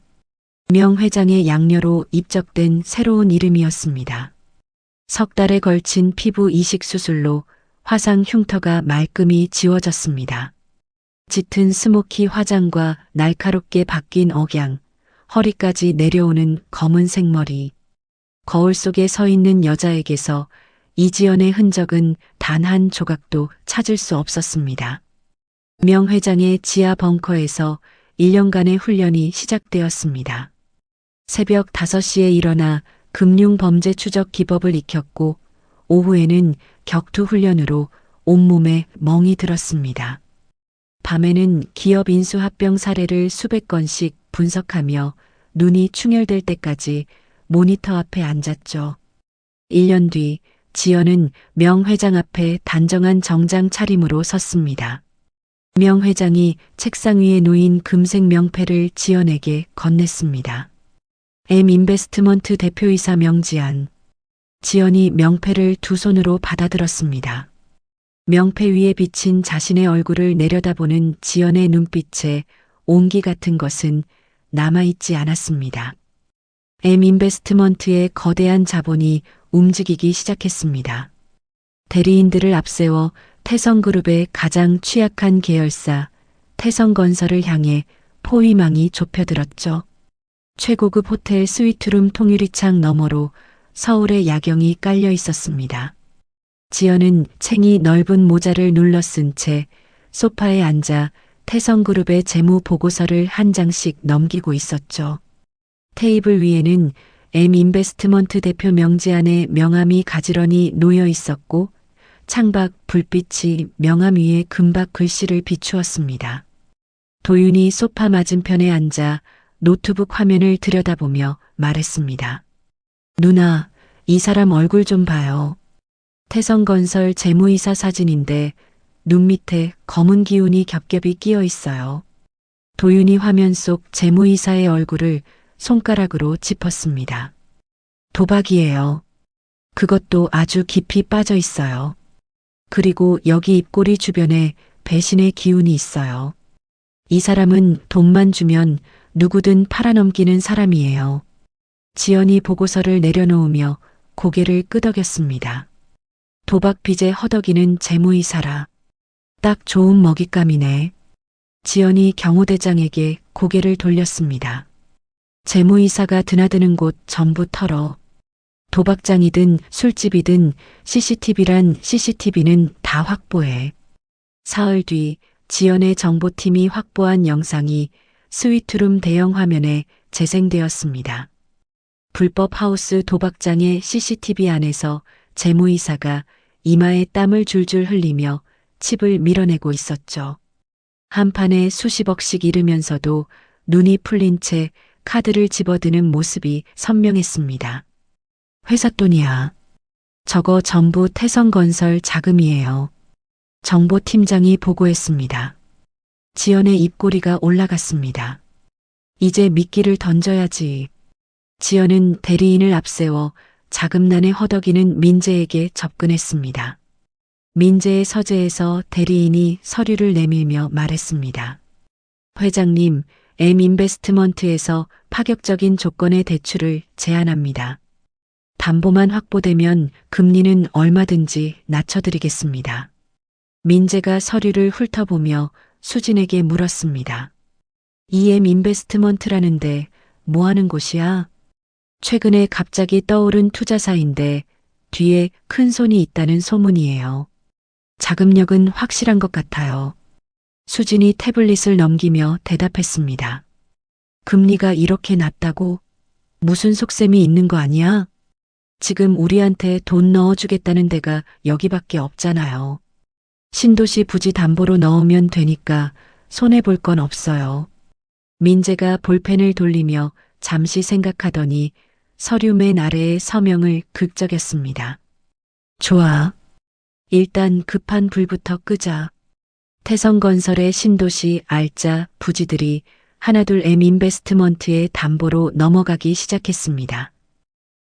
명 회장의 양녀로 입적된 새로운 이름이었습니다. 석 달에 걸친 피부 이식 수술로 화상 흉터가 말끔히 지워졌습니다. 짙은 스모키 화장과 날카롭게 바뀐 억양, 허리까지 내려오는 검은 생머리. 거울 속에 서 있는 여자에게서 이지연의 흔적은 단 한 조각도 찾을 수 없었습니다. 명 회장의 지하 벙커에서 1년간의 훈련이 시작되었습니다. 새벽 5시에 일어나 금융범죄 추적 기법을 익혔고 오후에는 격투 훈련으로 온몸에 멍이 들었습니다. 밤에는 기업 인수합병 사례를 수백 건씩 분석하며 눈이 충혈될 때까지 모니터 앞에 앉았죠. 1년 뒤 지연은 명 회장 앞에 단정한 정장 차림으로 섰습니다. 명 회장이 책상 위에 놓인 금색 명패를 지연에게 건넸습니다. M인베스트먼트 대표이사 명지안. 지연이 명패를 두 손으로 받아들었습니다. 명패 위에 비친 자신의 얼굴을 내려다보는 지연의 눈빛에 온기 같은 것은 남아있지 않았습니다. M인베스트먼트의 거대한 자본이 움직이기 시작했습니다. 대리인들을 앞세워 태성그룹의 가장 취약한 계열사 태성건설을 향해 포위망이 좁혀들었죠. 최고급 호텔 스위트룸 통유리창 너머로 서울의 야경이 깔려 있었습니다. 지연은 챙이 넓은 모자를 눌러 쓴 채 소파에 앉아 태성그룹의 재무 보고서를 한 장씩 넘기고 있었죠. 테이블 위에는 M인베스트먼트 대표 명지안의 명함이 가지런히 놓여 있었고 창밖 불빛이 명함 위에 금박 글씨를 비추었습니다. 도윤이 소파 맞은편에 앉아 노트북 화면을 들여다보며 말했습니다. 누나, 이 사람 얼굴 좀 봐요. 태성건설 재무이사 사진인데 눈 밑에 검은 기운이 겹겹이 끼어 있어요. 도윤이 화면 속 재무이사의 얼굴을 손가락으로 짚었습니다. 도박이에요. 그것도 아주 깊이 빠져 있어요. 그리고 여기 입꼬리 주변에 배신의 기운이 있어요. 이 사람은 돈만 주면 누구든 팔아넘기는 사람이에요. 지연이 보고서를 내려놓으며 고개를 끄덕였습니다. 도박 빚에 허덕이는 재무이사라. 딱 좋은 먹잇감이네. 지연이 경호대장에게 고개를 돌렸습니다. 재무이사가 드나드는 곳 전부 털어. 도박장이든 술집이든 CCTV란 CCTV는 다 확보해. 사흘 뒤 지연의 정보팀이 확보한 영상이 스위트룸 대형 화면에 재생되었습니다. 불법 하우스 도박장의 CCTV 안에서 재무이사가 이마에 땀을 줄줄 흘리며 칩을 밀어내고 있었죠. 한 판에 수십억씩 잃으면서도 눈이 풀린 채 카드를 집어드는 모습이 선명했습니다. 회사 돈이야. 저거 전부 태성건설 자금이에요. 정보팀장이 보고했습니다. 지연의 입꼬리가 올라갔습니다. 이제 미끼를 던져야지. 지연은 대리인을 앞세워 자금난에 허덕이는 민재에게 접근했습니다. 민재의 서재에서 대리인이 서류를 내밀며 말했습니다. 회장님, M인베스트먼트에서 파격적인 조건의 대출을 제안합니다. 담보만 확보되면 금리는 얼마든지 낮춰드리겠습니다. 민재가 서류를 훑어보며 수진에게 물었습니다. EM인베스트먼트라는데 뭐 하는 곳이야? 최근에 갑자기 떠오른 투자사인데 뒤에 큰 손이 있다는 소문이에요. 자금력은 확실한 것 같아요. 수진이 태블릿을 넘기며 대답했습니다. 금리가 이렇게 낮다고? 무슨 속셈이 있는 거 아니야? 지금 우리한테 돈 넣어주겠다는 데가 여기밖에 없잖아요. 신도시 부지 담보로 넣으면 되니까 손해볼 건 없어요. 민재가 볼펜을 돌리며 잠시 생각하더니 서류 맨 아래에 서명을 긁적였습니다. 좋아. 일단 급한 불부터 끄자. 태성건설의 신도시 알짜 부지들이 하나둘 M인베스트먼트의 담보로 넘어가기 시작했습니다.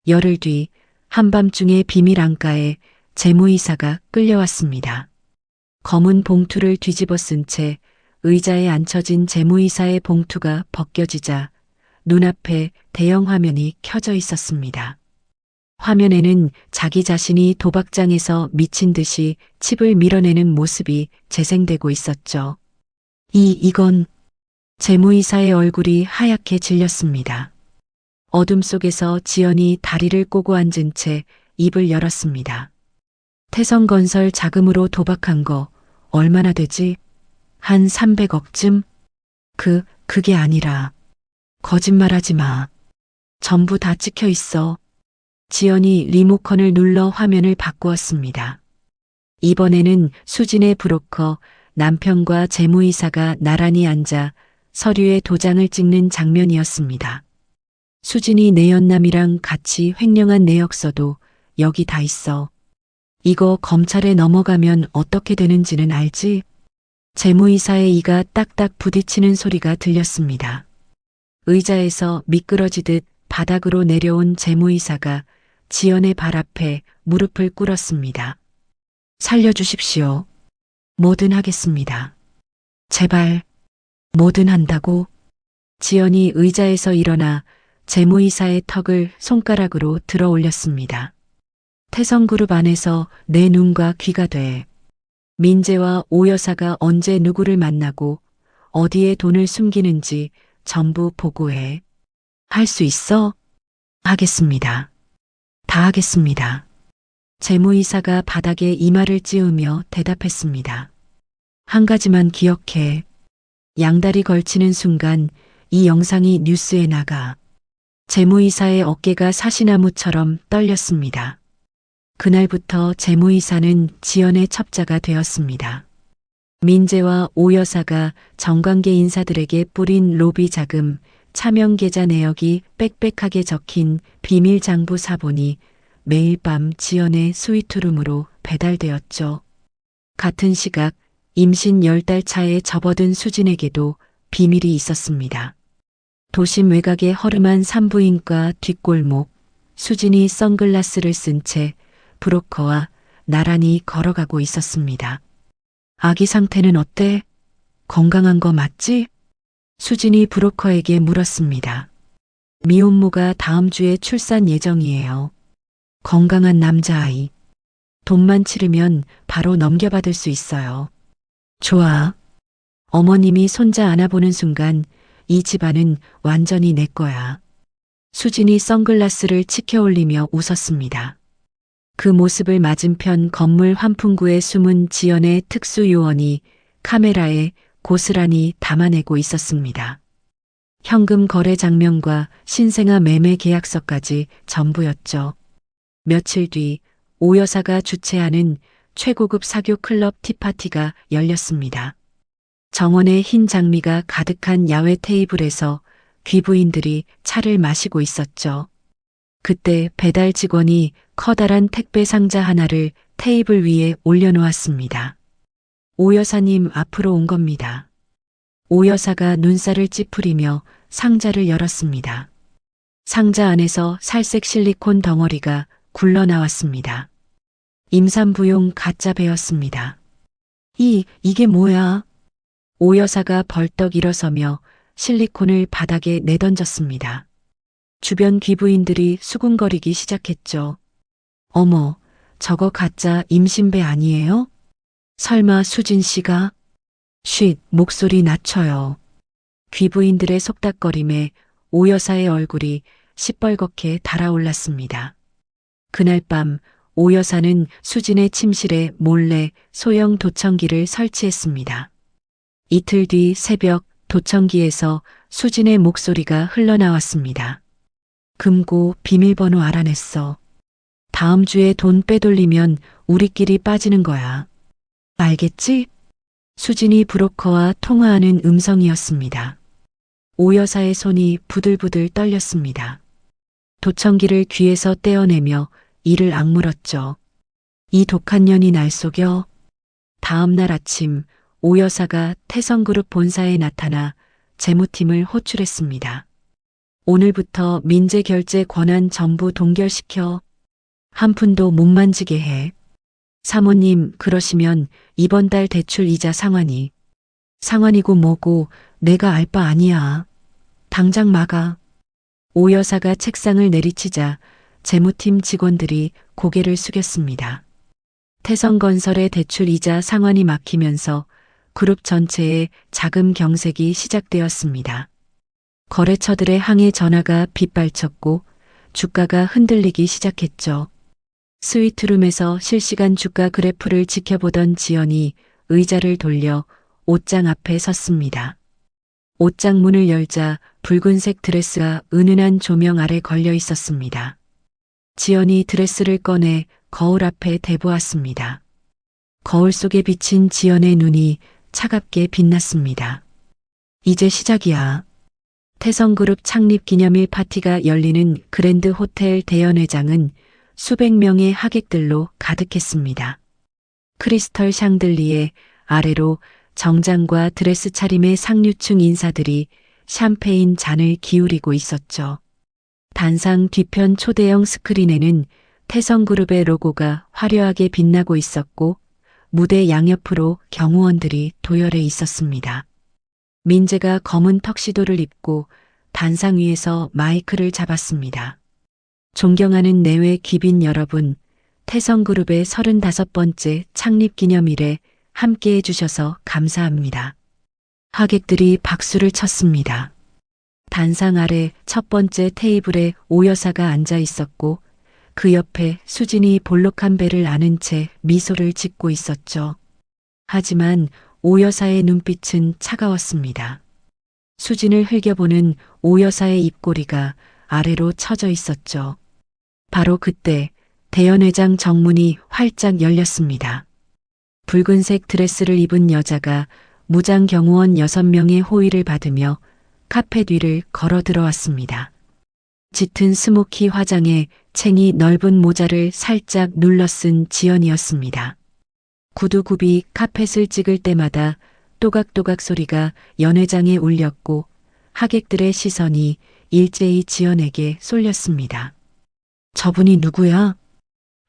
열흘 뒤 한밤중에 비밀 안가에 재무이사가 끌려왔습니다. 검은 봉투를 뒤집어 쓴 채 의자에 앉혀진 재무이사의 봉투가 벗겨지자 눈앞에 대형 화면이 켜져 있었습니다. 화면에는 자기 자신이 도박장에서 미친 듯이 칩을 밀어내는 모습이 재생되고 있었죠. 이건 재무이사의 얼굴이 하얗게 질렸습니다. 어둠 속에서 지연이 다리를 꼬고 앉은 채 입을 열었습니다. 태성건설 자금으로 도박한 거 얼마나 되지? 한 300억쯤? 그게 아니라. 거짓말하지 마. 전부 다 찍혀 있어. 지연이 리모컨을 눌러 화면을 바꾸었습니다. 이번에는 수진의 브로커, 남편과 재무이사가 나란히 앉아 서류에 도장을 찍는 장면이었습니다. 수진이 내 연남이랑 같이 횡령한 내역서도 여기 다 있어. 이거 검찰에 넘어가면 어떻게 되는지는 알지? 재무이사의 이가 딱딱 부딪히는 소리가 들렸습니다. 의자에서 미끄러지듯 바닥으로 내려온 재무이사가 지연의 발 앞에 무릎을 꿇었습니다. 살려주십시오. 뭐든 하겠습니다. 제발, 뭐든 한다고? 지연이 의자에서 일어나 재무이사의 턱을 손가락으로 들어 올렸습니다. 태성그룹 안에서 내 눈과 귀가 돼. 민재와 오 여사가 언제 누구를 만나고 어디에 돈을 숨기는지 전부 보고해. 할 수 있어? 하겠습니다. 다 하겠습니다. 재무이사가 바닥에 이마를 찌우며 대답했습니다. 한 가지만 기억해. 양다리 걸치는 순간 이 영상이 뉴스에 나가. 재무이사의 어깨가 사시나무처럼 떨렸습니다. 그날부터 재무이사는 지연의 첩자가 되었습니다. 민재와 오 여사가 정관계 인사들에게 뿌린 로비 자금, 차명 계좌 내역이 빽빽하게 적힌 비밀 장부 사본이 매일 밤 지연의 스위트룸으로 배달되었죠. 같은 시각 임신 10달 차에 접어든 수진에게도 비밀이 있었습니다. 도심 외곽의 허름한 산부인과 뒷골목, 수진이 선글라스를 쓴 채 브로커와 나란히 걸어가고 있었습니다. 아기 상태는 어때? 건강한 거 맞지? 수진이 브로커에게 물었습니다. 미혼모가 다음 주에 출산 예정이에요. 건강한 남자아이. 돈만 치르면 바로 넘겨받을 수 있어요. 좋아. 어머님이 손자 안아보는 순간 이 집안은 완전히 내 거야. 수진이 선글라스를 치켜올리며 웃었습니다. 그 모습을 맞은편 건물 환풍구에 숨은 지연의 특수요원이 카메라에 고스란히 담아내고 있었습니다. 현금 거래 장면과 신생아 매매 계약서까지 전부였죠. 며칠 뒤 오 여사가 주최하는 최고급 사교 클럽 티파티가 열렸습니다. 정원의 흰 장미가 가득한 야외 테이블에서 귀부인들이 차를 마시고 있었죠. 그때 배달 직원이 커다란 택배 상자 하나를 테이블 위에 올려놓았습니다. 오 여사님 앞으로 온 겁니다. 오 여사가 눈살을 찌푸리며 상자를 열었습니다. 상자 안에서 살색 실리콘 덩어리가 굴러 나왔습니다. 임산부용 가짜 배였습니다. 이게 뭐야? 오 여사가 벌떡 일어서며 실리콘을 바닥에 내던졌습니다. 주변 귀부인들이 수군거리기 시작했죠. 어머, 저거 가짜 임신배 아니에요? 설마 수진 씨가? 쉿, 목소리 낮춰요. 귀부인들의 속닥거림에 오 여사의 얼굴이 시뻘겋게 달아올랐습니다. 그날 밤 오 여사는 수진의 침실에 몰래 소형 도청기를 설치했습니다. 이틀 뒤 새벽 도청기에서 수진의 목소리가 흘러나왔습니다. 금고 비밀번호 알아냈어. 다음 주에 돈 빼돌리면 우리끼리 빠지는 거야. 알겠지? 수진이 브로커와 통화하는 음성이었습니다. 오 여사의 손이 부들부들 떨렸습니다. 도청기를 귀에서 떼어내며 이를 악물었죠. 이 독한 년이 날 속여. 다음 날 아침 오 여사가 태성그룹 본사에 나타나 재무팀을 호출했습니다. 오늘부터 민재 결제 권한 전부 동결시켜. 한 푼도 못 만지게 해. 사모님, 그러시면 이번 달 대출 이자 상환이고 뭐고 내가 알 바 아니야. 당장 막아. 오 여사가 책상을 내리치자 재무팀 직원들이 고개를 숙였습니다. 태성건설의 대출 이자 상환이 막히면서 그룹 전체의 자금 경색이 시작되었습니다. 거래처들의 항해 전화가 빗발쳤고 주가가 흔들리기 시작했죠. 스위트룸에서 실시간 주가 그래프를 지켜보던 지연이 의자를 돌려 옷장 앞에 섰습니다. 옷장 문을 열자 붉은색 드레스가 은은한 조명 아래 걸려 있었습니다. 지연이 드레스를 꺼내 거울 앞에 대보았습니다. 거울 속에 비친 지연의 눈이 차갑게 빛났습니다. 이제 시작이야. 태성그룹 창립 기념일 파티가 열리는 그랜드 호텔 대연회장은 수백 명의 하객들로 가득했습니다. 크리스털 샹들리에 아래로 정장과 드레스 차림의 상류층 인사들이 샴페인 잔을 기울이고 있었죠. 단상 뒤편 초대형 스크린에는 태성그룹의 로고가 화려하게 빛나고 있었고 무대 양옆으로 경호원들이 도열해 있었습니다. 민재가 검은 턱시도를 입고 단상 위에서 마이크를 잡았습니다. 존경하는 내외 귀빈 여러분, 태성그룹의 35번째 창립기념일에 함께해 주셔서 감사합니다. 하객들이 박수를 쳤습니다. 단상 아래 첫 번째 테이블에 오 여사가 앉아 있었고 그 옆에 수진이 볼록한 배를 안은 채 미소를 짓고 있었죠. 하지만 오 여사의 눈빛은 차가웠습니다. 수진을 흘겨보는 오 여사의 입꼬리가 아래로 처져 있었죠. 바로 그때 대연회장 정문이 활짝 열렸습니다. 붉은색 드레스를 입은 여자가 무장 경호원 6명의 호위를 받으며 카페 뒤를 걸어 들어왔습니다. 짙은 스모키 화장에 챙이 넓은 모자를 살짝 눌러 쓴 지연이었습니다. 구두굽이 카펫을 찍을 때마다 또각또각 소리가 연회장에 울렸고 하객들의 시선이 일제히 지연에게 쏠렸습니다. 저분이 누구야?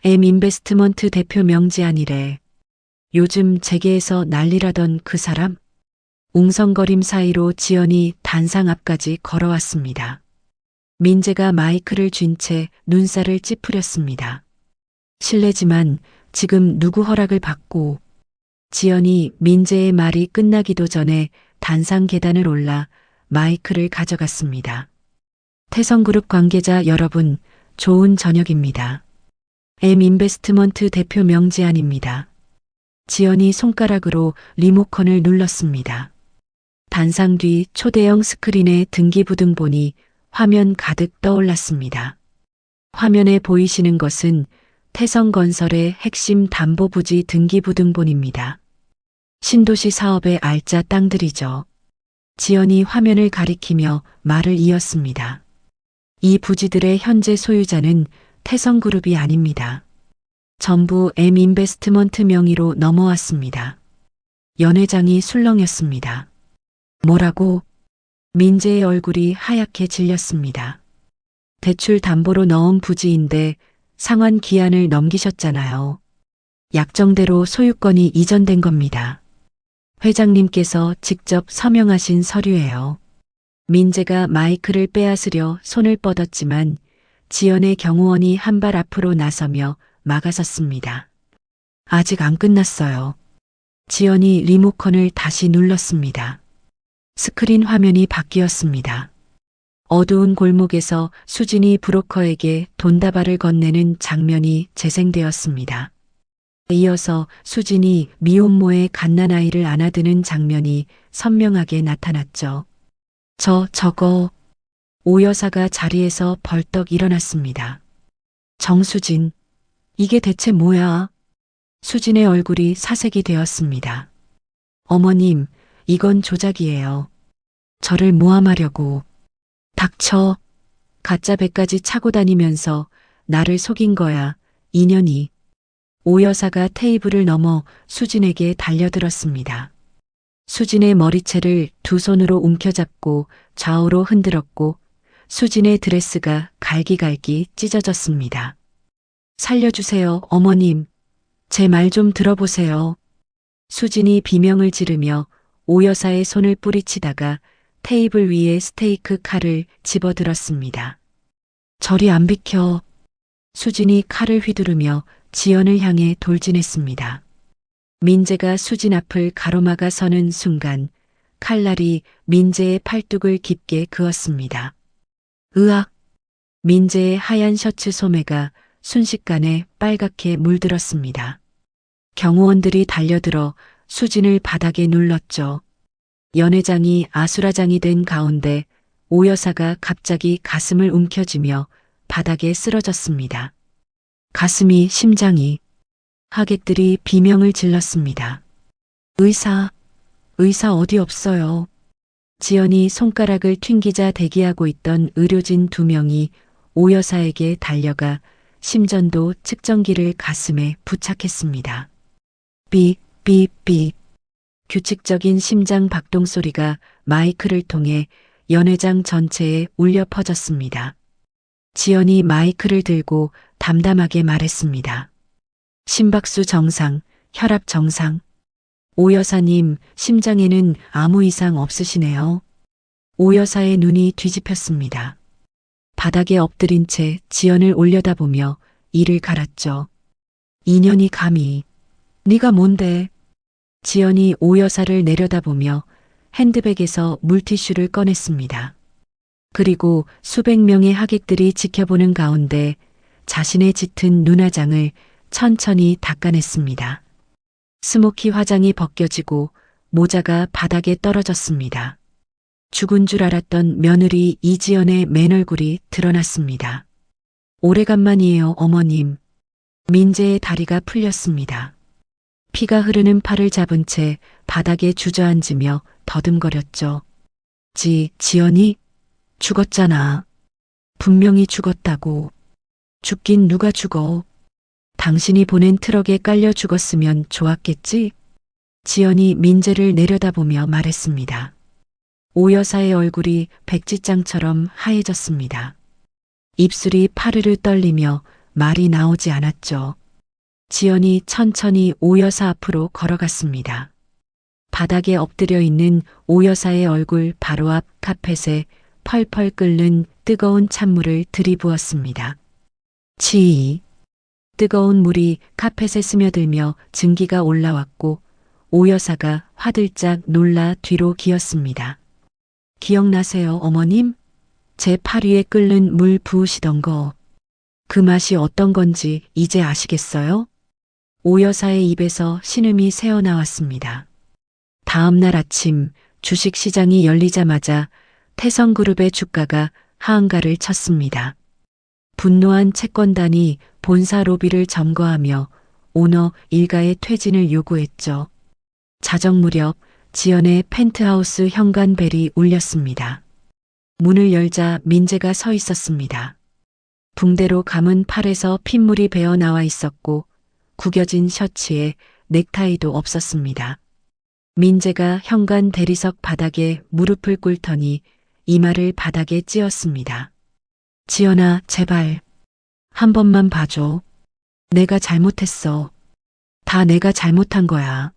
M인베스트먼트 대표 명지안이래. 요즘 재계에서 난리라던 그 사람? 웅성거림 사이로 지연이 단상 앞까지 걸어왔습니다. 민재가 마이크를 쥔 채 눈살을 찌푸렸습니다. 실례지만 지금 누구 허락을 받고. 지연이 민재의 말이 끝나기도 전에 단상 계단을 올라 마이크를 가져갔습니다. 태성그룹 관계자 여러분, 좋은 저녁입니다. M인베스트먼트 대표 명지안입니다. 지연이 손가락으로 리모컨을 눌렀습니다. 단상 뒤 초대형 스크린에 등기부등본이 화면 가득 떠올랐습니다. 화면에 보이시는 것은 태성건설의 핵심 담보부지 등기부등본입니다. 신도시 사업의 알짜 땅들이죠. 지연이 화면을 가리키며 말을 이었습니다. 이 부지들의 현재 소유자는 태성그룹이 아닙니다. 전부 M인베스트먼트 명의로 넘어왔습니다. 연 회장이 술렁였습니다. 뭐라고? 민재의 얼굴이 하얗게 질렸습니다. 대출 담보로 넣은 부지인데 상환 기한을 넘기셨잖아요. 약정대로 소유권이 이전된 겁니다. 회장님께서 직접 서명하신 서류예요. 민재가 마이크를 빼앗으려 손을 뻗었지만 지연의 경호원이 한 발 앞으로 나서며 막아섰습니다. 아직 안 끝났어요. 지연이 리모컨을 다시 눌렀습니다. 스크린 화면이 바뀌었습니다. 어두운 골목에서 수진이 브로커에게 돈다발을 건네는 장면이 재생되었습니다. 이어서 수진이 미혼모의 갓난아이를 안아드는 장면이 선명하게 나타났죠. 저거. 오 여사가 자리에서 벌떡 일어났습니다. 정수진, 이게 대체 뭐야? 수진의 얼굴이 사색이 되었습니다. 어머님, 이건 조작이에요. 저를 모함하려고. 닥쳐. 가짜 배까지 차고 다니면서 나를 속인 거야, 인연이. 오 여사가 테이블을 넘어 수진에게 달려들었습니다. 수진의 머리채를 두 손으로 움켜잡고 좌우로 흔들었고 수진의 드레스가 갈기갈기 찢어졌습니다. 살려주세요, 어머님. 제 말 좀 들어보세요. 수진이 비명을 지르며 오 여사의 손을 뿌리치다가 테이블 위에 스테이크 칼을 집어들었습니다. 저리 안 비켜. 수진이 칼을 휘두르며 지연을 향해 돌진했습니다. 민재가 수진 앞을 가로막아 서는 순간 칼날이 민재의 팔뚝을 깊게 그었습니다. 으악! 민재의 하얀 셔츠 소매가 순식간에 빨갛게 물들었습니다. 경호원들이 달려들어 수진을 바닥에 눌렀죠. 연회장이 아수라장이 된 가운데 오 여사가 갑자기 가슴을 움켜쥐며 바닥에 쓰러졌습니다. 가슴이, 심장이. 하객들이 비명을 질렀습니다. 의사 어디 없어요. 지연이 손가락을 튕기자 대기하고 있던 의료진 2명이 오 여사에게 달려가 심전도 측정기를 가슴에 부착했습니다. 삐. 규칙적인 심장 박동 소리가 마이크를 통해 연회장 전체에 울려 퍼졌습니다. 지연이 마이크를 들고 담담하게 말했습니다. 심박수 정상, 혈압 정상. 오 여사님, 심장에는 아무 이상 없으시네요. 오 여사의 눈이 뒤집혔습니다. 바닥에 엎드린 채 지연을 올려다보며 이를 갈았죠. 인연이 감히. 네가 뭔데? 지연이 오 여사를 내려다보며 핸드백에서 물티슈를 꺼냈습니다. 그리고 수백 명의 하객들이 지켜보는 가운데 자신의 짙은 눈화장을 천천히 닦아냈습니다. 스모키 화장이 벗겨지고 모자가 바닥에 떨어졌습니다. 죽은 줄 알았던 며느리 이지연의 맨얼굴이 드러났습니다. 오래간만이에요, 어머님. 민재의 다리가 풀렸습니다. 피가 흐르는 팔을 잡은 채 바닥에 주저앉으며 더듬거렸죠. 지연이? 죽었잖아. 분명히 죽었다고. 죽긴 누가 죽어. 당신이 보낸 트럭에 깔려 죽었으면 좋았겠지? 지연이 민재를 내려다보며 말했습니다. 오 여사의 얼굴이 백지장처럼 하얘졌습니다. 입술이 파르르 떨리며 말이 나오지 않았죠. 지연이 천천히 오 여사 앞으로 걸어갔습니다. 바닥에 엎드려 있는 오 여사의 얼굴 바로 앞 카펫에 펄펄 끓는 뜨거운 찬물을 들이부었습니다. 치. 뜨거운 물이 카펫에 스며들며 증기가 올라왔고 오 여사가 화들짝 놀라 뒤로 기었습니다. 기억나세요, 어머님? 제 팔 위에 끓는 물 부으시던 거. 그 맛이 어떤 건지 이제 아시겠어요? 오 여사의 입에서 신음이 새어나왔습니다. 다음 날 아침 주식시장이 열리자마자 태성그룹의 주가가 하한가를 쳤습니다. 분노한 채권단이 본사 로비를 점거하며 오너 일가의 퇴진을 요구했죠. 자정 무렵 지연의 펜트하우스 현관벨이 울렸습니다. 문을 열자 민재가 서 있었습니다. 붕대로 감은 팔에서 핏물이 배어 나와 있었고 구겨진 셔츠에 넥타이도 없었습니다. 민재가 현관 대리석 바닥에 무릎을 꿇더니 이마를 바닥에 찧었습니다. 지연아, 제발. 한 번만 봐줘. 내가 잘못했어. 다 내가 잘못한 거야.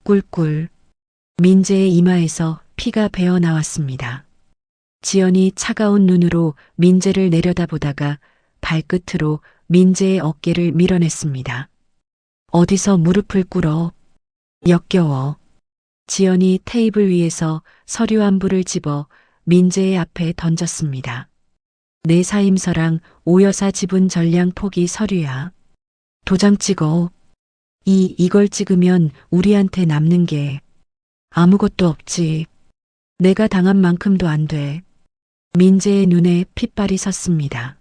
꿀꿀. 민재의 이마에서 피가 배어 나왔습니다. 지연이 차가운 눈으로 민재를 내려다보다가 발끝으로 민재의 어깨를 밀어냈습니다. 어디서 무릎을 꿇어. 역겨워. 지연이 테이블 위에서 서류 한 부를 집어 민재의 앞에 던졌습니다. 내 사임서랑 오 여사 지분 전량 포기 서류야. 도장 찍어. 이걸 찍으면 우리한테 남는 게 아무것도 없지. 내가 당한 만큼도 안 돼. 민재의 눈에 핏발이 섰습니다.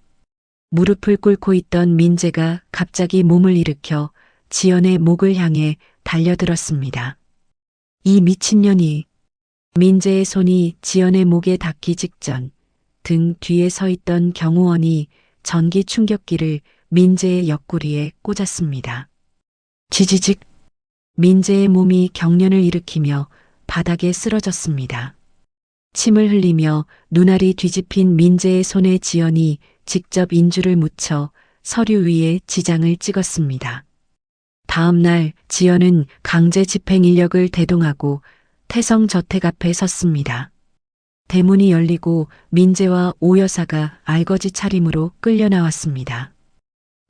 무릎을 꿇고 있던 민재가 갑자기 몸을 일으켜 지연의 목을 향해 달려들었습니다. 이 미친년이. 민재의 손이 지연의 목에 닿기 직전 등 뒤에 서 있던 경호원이 전기 충격기를 민재의 옆구리에 꽂았습니다. 지지직. 민재의 몸이 경련을 일으키며 바닥에 쓰러졌습니다. 침을 흘리며 눈알이 뒤집힌 민재의 손에 지연이 직접 인주를 묻혀 서류 위에 지장을 찍었습니다. 다음 날 지연은 강제 집행 인력을 대동하고 태성 저택 앞에 섰습니다. 대문이 열리고 민재와 오 여사가 알거지 차림으로 끌려 나왔습니다.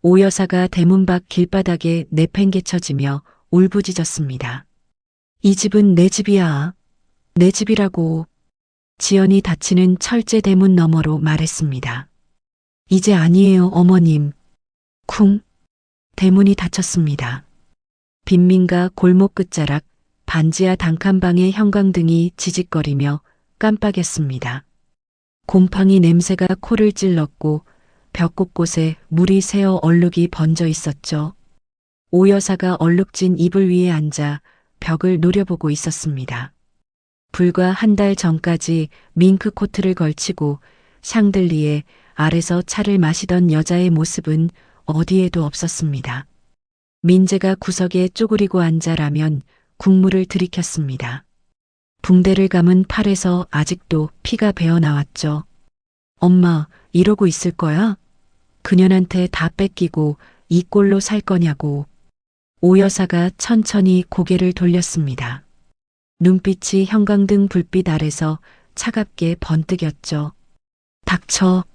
오 여사가 대문 밖 길바닥에 내팽개쳐지며 울부짖었습니다. 이 집은 내 집이야. 내 집이라고. 지연이 닫히는 철제 대문 너머로 말했습니다. 이제 아니에요, 어머님. 쿵. 대문이 닫혔습니다. 빈민가 골목 끝자락 반지하 단칸방의 형광등이 지직거리며 깜빡였습니다. 곰팡이 냄새가 코를 찔렀고 벽 곳곳에 물이 새어 얼룩이 번져 있었죠. 오 여사가 얼룩진 이불 위에 앉아 벽을 노려보고 있었습니다. 불과 한 달 전까지 밍크 코트를 걸치고 샹들리에 아래서 차를 마시던 여자의 모습은 어디에도 없었습니다. 민재가 구석에 쪼그리고 앉아라면 국물을 들이켰습니다. 붕대를 감은 팔에서 아직도 피가 배어 나왔죠. 엄마, 이러고 있을 거야? 그년한테 다 뺏기고 이 꼴로 살 거냐고. 오 여사가 천천히 고개를 돌렸습니다. 눈빛이 형광등 불빛 아래서 차갑게 번뜩였죠. 닥쳐.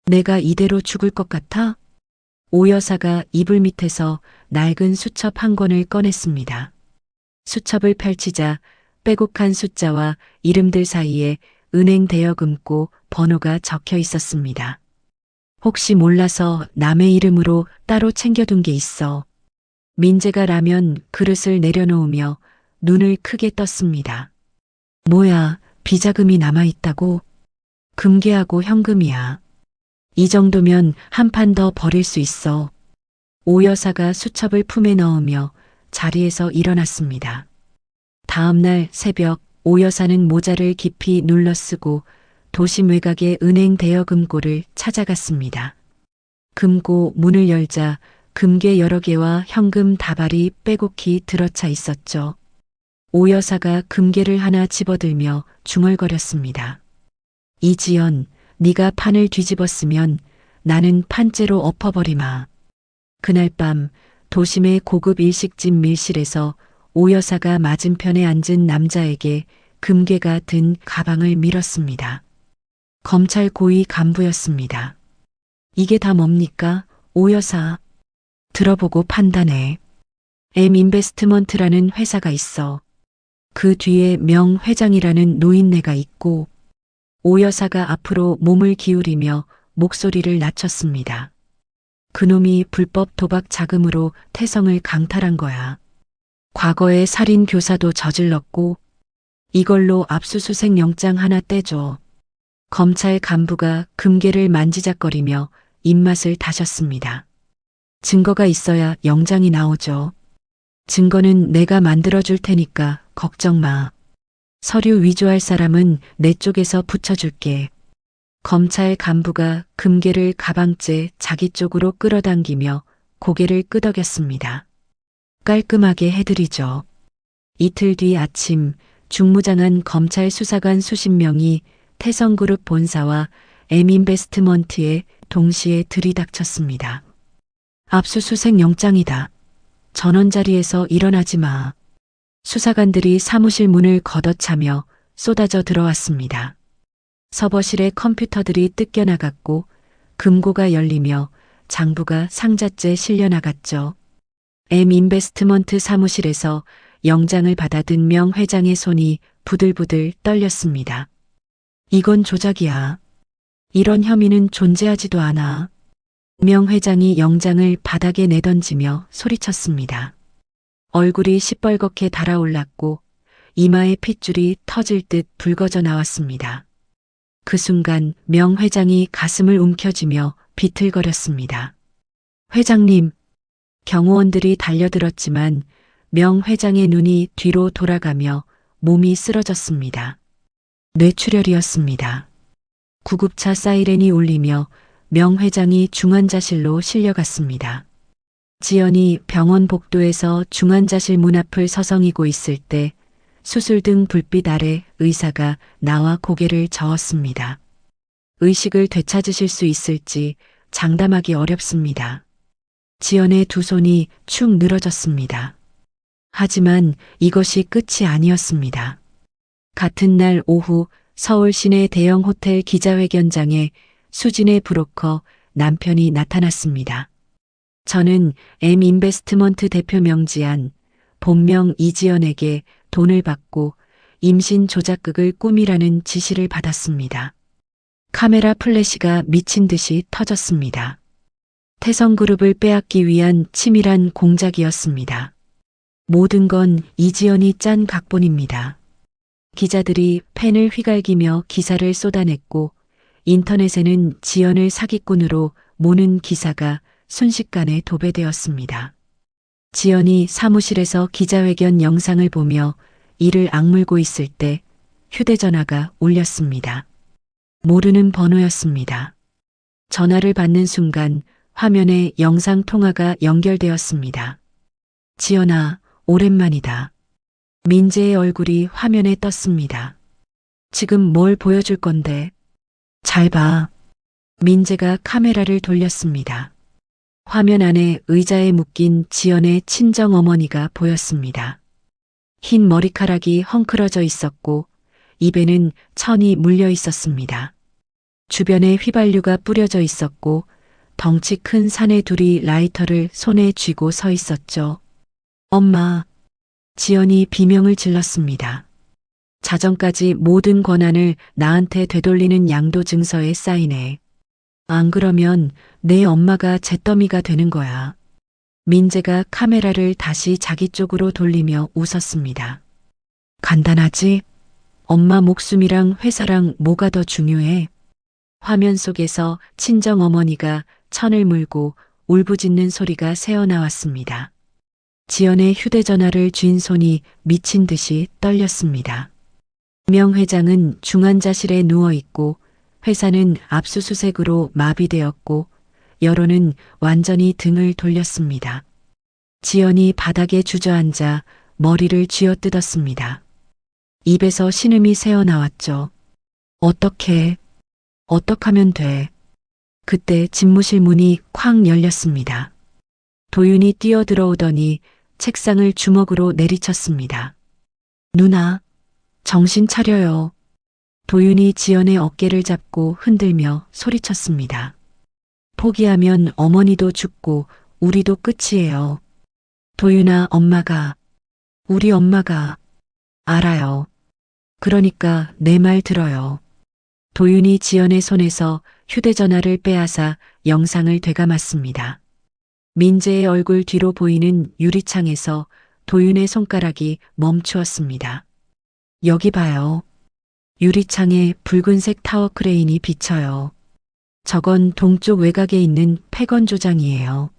내가 이대로 죽을 것 같아? 오 여사가 이불 밑에서 낡은 수첩 한 권을 꺼냈습니다. 수첩을 펼치자 빼곡한 숫자와 이름들 사이에 은행 대여금고 번호가 적혀 있었습니다. 혹시 몰라서 남의 이름으로 따로 챙겨둔 게 있어. 민재가 라면 그릇을 내려놓으며 눈을 크게 떴습니다. 뭐야, 비자금이 남아있다고? 금괴하고 현금이야. 이 정도면 한 판 더 버릴 수 있어. 오 여사가 수첩을 품에 넣으며 자리에서 일어났습니다. 다음 날 새벽 오 여사는 모자를 깊이 눌러쓰고 도심 외곽의 은행 대여금고를 찾아갔습니다. 금고 문을 열자 금괴 여러 개와 현금 다발이 빼곡히 들어차 있었죠. 오 여사가 금괴를 하나 집어들며 중얼거렸습니다. 이지연, 네가 판을 뒤집었으면 나는 판째로 엎어버리마. 그날 밤 도심의 고급 일식집 밀실에서 오 여사가 맞은편에 앉은 남자에게 금괴가 든 가방을 밀었습니다. 검찰 고위 간부였습니다. 이게 다 뭡니까, 오 여사? 들어보고 판단해. M인베스트먼트라는 회사가 있어. 그 뒤에 명 회장이라는 노인네가 있고. 오 여사가 앞으로 몸을 기울이며 목소리를 낮췄습니다. 그놈이 불법 도박 자금으로 태성을 강탈한 거야. 과거에 살인 교사도 저질렀고 이걸로 압수수색 영장 하나 떼줘. 검찰 간부가 금괴를 만지작거리며 입맛을 다셨습니다. 증거가 있어야 영장이 나오죠. 증거는 내가 만들어줄 테니까 걱정 마. 서류 위조할 사람은 내 쪽에서 붙여줄게. 검찰 간부가 금괴를 가방째 자기 쪽으로 끌어당기며 고개를 끄덕였습니다. 깔끔하게 해드리죠. 이틀 뒤 아침 중무장한 검찰 수사관 수십 명이 태성그룹 본사와 M인베스트먼트에 동시에 들이닥쳤습니다. 압수수색 영장이다. 전원 자리에서 일어나지 마. 수사관들이 사무실 문을 걷어차며 쏟아져 들어왔습니다. 서버실의 컴퓨터들이 뜯겨나갔고 금고가 열리며 장부가 상자째 실려나갔죠. M인베스트먼트 사무실에서 영장을 받아든 명 회장의 손이 부들부들 떨렸습니다. 이건 조작이야. 이런 혐의는 존재하지도 않아. 명 회장이 영장을 바닥에 내던지며 소리쳤습니다. 얼굴이 시뻘겋게 달아올랐고 이마에 핏줄이 터질 듯 붉어져 나왔습니다. 그 순간 명 회장이 가슴을 움켜쥐며 비틀거렸습니다. 회장님, 경호원들이 달려들었지만 명 회장의 눈이 뒤로 돌아가며 몸이 쓰러졌습니다. 뇌출혈이었습니다. 구급차 사이렌이 울리며 명 회장이 중환자실로 실려갔습니다. 지연이 병원 복도에서 중환자실 문 앞을 서성이고 있을 때 수술등 불빛 아래 의사가 나와 고개를 저었습니다. 의식을 되찾으실 수 있을지 장담하기 어렵습니다. 지연의 두 손이 축 늘어졌습니다. 하지만 이것이 끝이 아니었습니다. 같은 날 오후 서울 시내 대형 호텔 기자회견장에 수진의 브로커 남편이 나타났습니다. 저는 M인베스트먼트 대표 명지한 본명 이지연에게 돈을 받고 임신 조작극을 꾸미라는 지시를 받았습니다. 카메라 플래시가 미친 듯이 터졌습니다. 태성그룹을 빼앗기 위한 치밀한 공작이었습니다. 모든 건 이지연이 짠 각본입니다. 기자들이 펜을 휘갈기며 기사를 쏟아냈고 인터넷에는 지연을 사기꾼으로 모는 기사가 순식간에 도배되었습니다. 지연이 사무실에서 기자회견 영상을 보며 이를 악물고 있을 때 휴대전화가 울렸습니다. 모르는 번호였습니다. 전화를 받는 순간 화면에 영상통화가 연결되었습니다. 지연아, 오랜만이다. 민재의 얼굴이 화면에 떴습니다. 지금 뭘 보여줄 건데? 잘 봐. 민재가 카메라를 돌렸습니다. 화면 안에 의자에 묶인 지연의 친정 어머니가 보였습니다. 흰 머리카락이 헝클어져 있었고 입에는 천이 물려 있었습니다. 주변에 휘발유가 뿌려져 있었고 덩치 큰 사내 둘이 라이터를 손에 쥐고 서 있었죠. 엄마. 지연이 비명을 질렀습니다. 자정까지 모든 권한을 나한테 되돌리는 양도 증서에 사인해. 안 그러면 내 엄마가 잿더미가 되는 거야. 민재가 카메라를 다시 자기 쪽으로 돌리며 웃었습니다. 간단하지? 엄마 목숨이랑 회사랑 뭐가 더 중요해? 화면 속에서 친정 어머니가 천을 물고 울부짖는 소리가 새어나왔습니다. 지연의 휴대전화를 쥔 손이 미친 듯이 떨렸습니다. 명 회장은 중환자실에 누워있고 회사는 압수수색으로 마비되었고 여론은 완전히 등을 돌렸습니다. 지연이 바닥에 주저앉아 머리를 쥐어뜯었습니다. 입에서 신음이 새어나왔죠. 어떡하면 돼. 그때 집무실 문이 쾅 열렸습니다. 도윤이 뛰어들어오더니 책상을 주먹으로 내리쳤습니다. 누나, 정신 차려요. 도윤이 지연의 어깨를 잡고 흔들며 소리쳤습니다. 포기하면 어머니도 죽고 우리도 끝이에요. 도윤아, 우리 엄마가 알아요. 그러니까 내 말 들어요. 도윤이 지연의 손에서 휴대전화를 빼앗아 영상을 되감았습니다. 민재의 얼굴 뒤로 보이는 유리창에서 도윤의 손가락이 멈추었습니다. 여기 봐요. 유리창에 붉은색 타워 크레인이 비쳐요. 저건 동쪽 외곽에 있는 폐건 조장이에요.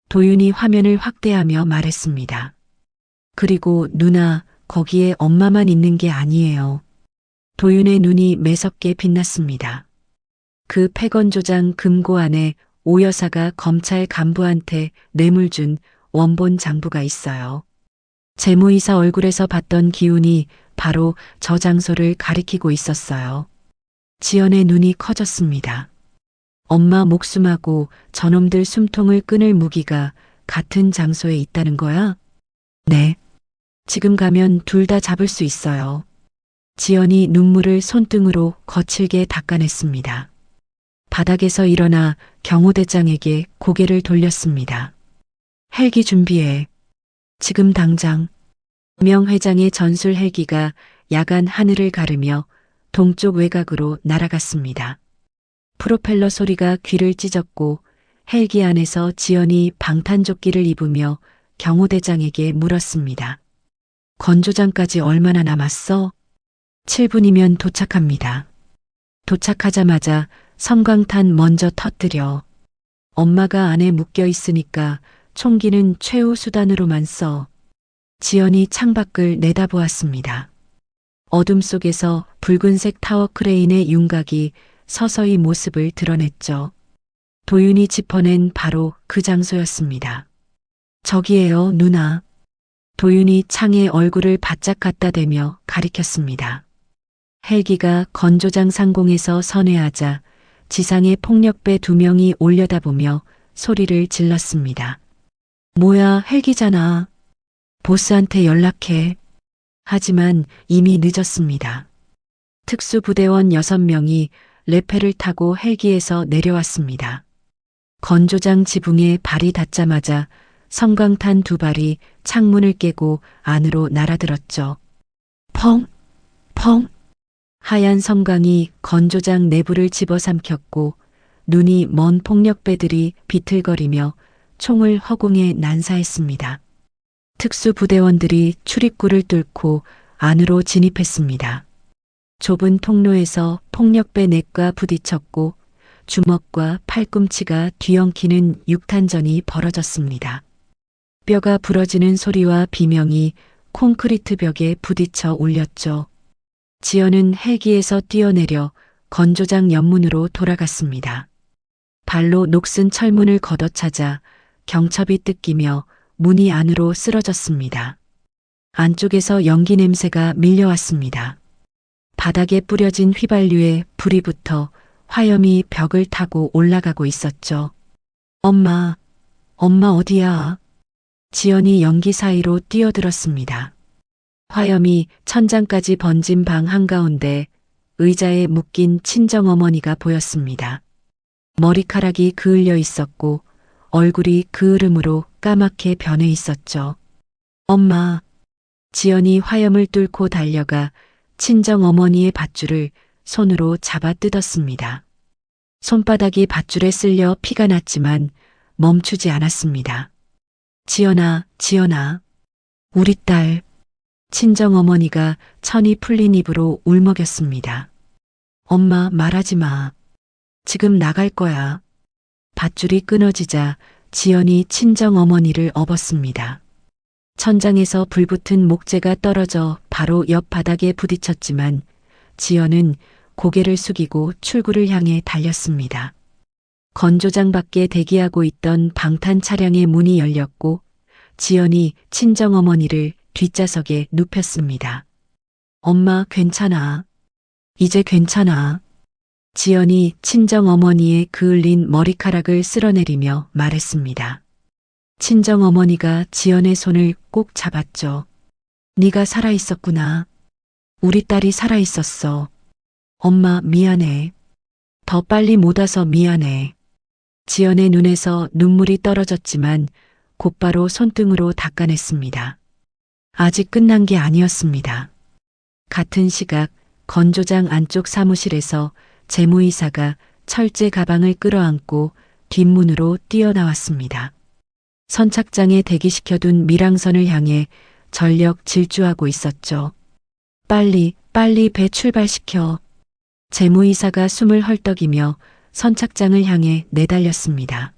도윤이 화면을 확대하며 말했습니다. 그리고 누나, 거기에 엄마만 있는 게 아니에요. 도윤의 눈이 매섭게 빛났습니다. 그 폐건 조장 금고 안에 오 여사가 검찰 간부한테 뇌물 준 원본 장부가 있어요. 재무이사 얼굴에서 봤던 기운이 바로 저 장소를 가리키고 있었어요. 지연의 눈이 커졌습니다. 엄마 목숨하고 저놈들 숨통을 끊을 무기가 같은 장소에 있다는 거야? 네. 지금 가면 둘 다 잡을 수 있어요. 지연이 눈물을 손등으로 거칠게 닦아냈습니다. 바닥에서 일어나 경호대장에게 고개를 돌렸습니다. 헬기 준비해. 지금 당장. 명 회장의 전술 헬기가 야간 하늘을 가르며 동쪽 외곽으로 날아갔습니다. 프로펠러 소리가 귀를 찢었고 헬기 안에서 지연이 방탄조끼를 입으며 경호대장에게 물었습니다. 건조장까지 얼마나 남았어? 7분이면 도착합니다. 도착하자마자 섬광탄 먼저 터뜨려. 엄마가 안에 묶여 있으니까 총기는 최후 수단으로만 써. 지연이 창밖을 내다보았습니다. 어둠 속에서 붉은색 타워 크레인의 윤곽이 서서히 모습을 드러냈죠. 도윤이 짚어낸 바로 그 장소였습니다. 저기에요, 누나. 도윤이 창에 얼굴을 바짝 갖다 대며 가리켰습니다. 헬기가 건조장 상공에서 선회하자 지상의 폭력배 2명이 올려다보며 소리를 질렀습니다. 뭐야, 헬기잖아. 보스한테 연락해. 하지만 이미 늦었습니다. 특수부대원 6명이 레페를 타고 헬기에서 내려왔습니다. 건조장 지붕에 발이 닿자마자 섬광탄 2발이 창문을 깨고 안으로 날아들었죠. 펑! 펑! 하얀 섬광이 건조장 내부를 집어삼켰고 눈이 먼 폭력배들이 비틀거리며 총을 허공에 난사했습니다. 특수부대원들이 출입구를 뚫고 안으로 진입했습니다. 좁은 통로에서 폭력배 넷과 부딪혔고 주먹과 팔꿈치가 뒤엉키는 육탄전이 벌어졌습니다. 뼈가 부러지는 소리와 비명이 콘크리트 벽에 부딪혀 울렸죠. 지연은 헬기에서 뛰어내려 건조장 옆문으로 돌아갔습니다. 발로 녹슨 철문을 걷어차자 경첩이 뜯기며 문이 안으로 쓰러졌습니다. 안쪽에서 연기 냄새가 밀려왔습니다. 바닥에 뿌려진 휘발유에 불이 붙어 화염이 벽을 타고 올라가고 있었죠. 엄마 어디야? 지연이 연기 사이로 뛰어들었습니다. 화염이 천장까지 번진 방 한가운데 의자에 묶인 친정어머니가 보였습니다. 머리카락이 그을려 있었고 얼굴이 그을음으로 까맣게 변해 있었죠. 엄마. 지연이 화염을 뚫고 달려가 친정어머니의 밧줄을 손으로 잡아 뜯었습니다. 손바닥이 밧줄에 쓸려 피가 났지만 멈추지 않았습니다. 지연아, 우리 딸. 친정어머니가 천이 풀린 입으로 울먹였습니다. 엄마 말하지 마. 지금 나갈 거야. 밧줄이 끊어지자 지연이 친정어머니를 업었습니다. 천장에서 불붙은 목재가 떨어져 바로 옆 바닥에 부딪혔지만 지연은 고개를 숙이고 출구를 향해 달렸습니다. 건조장 밖에 대기하고 있던 방탄 차량의 문이 열렸고 지연이 친정어머니를 뒷좌석에 눕혔습니다. 엄마 괜찮아. 이제 괜찮아. 지연이 친정어머니의 그을린 머리카락을 쓸어내리며 말했습니다. 친정어머니가 지연의 손을 꼭 잡았죠. 네가 살아있었구나. 우리 딸이 살아있었어. 엄마 미안해. 더 빨리 못 와서 미안해. 지연의 눈에서 눈물이 떨어졌지만 곧바로 손등으로 닦아냈습니다. 아직 끝난 게 아니었습니다. 같은 시각 건조장 안쪽 사무실에서 재무이사가 철제 가방을 끌어안고 뒷문으로 뛰어나왔습니다. 선착장에 대기시켜둔 밀항선을 향해 전력 질주하고 있었죠. 빨리 배 출발시켜. 재무이사가 숨을 헐떡이며 선착장을 향해 내달렸습니다.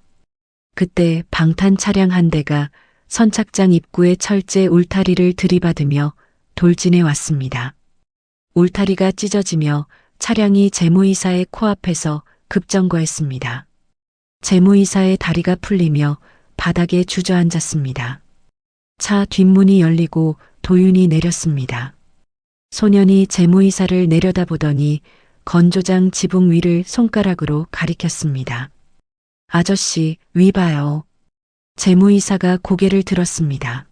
그때 방탄 차량 한 대가 선착장 입구의 철제 울타리를 들이받으며 돌진해 왔습니다. 울타리가 찢어지며 차량이 재무이사의 코앞에서 급정거했습니다. 재무이사의 다리가 풀리며 바닥에 주저앉았습니다. 차 뒷문이 열리고 도윤이 내렸습니다. 소년이 재무이사를 내려다보더니 건조장 지붕 위를 손가락으로 가리켰습니다. 아저씨, 위 봐요. 재무이사가 고개를 들었습니다.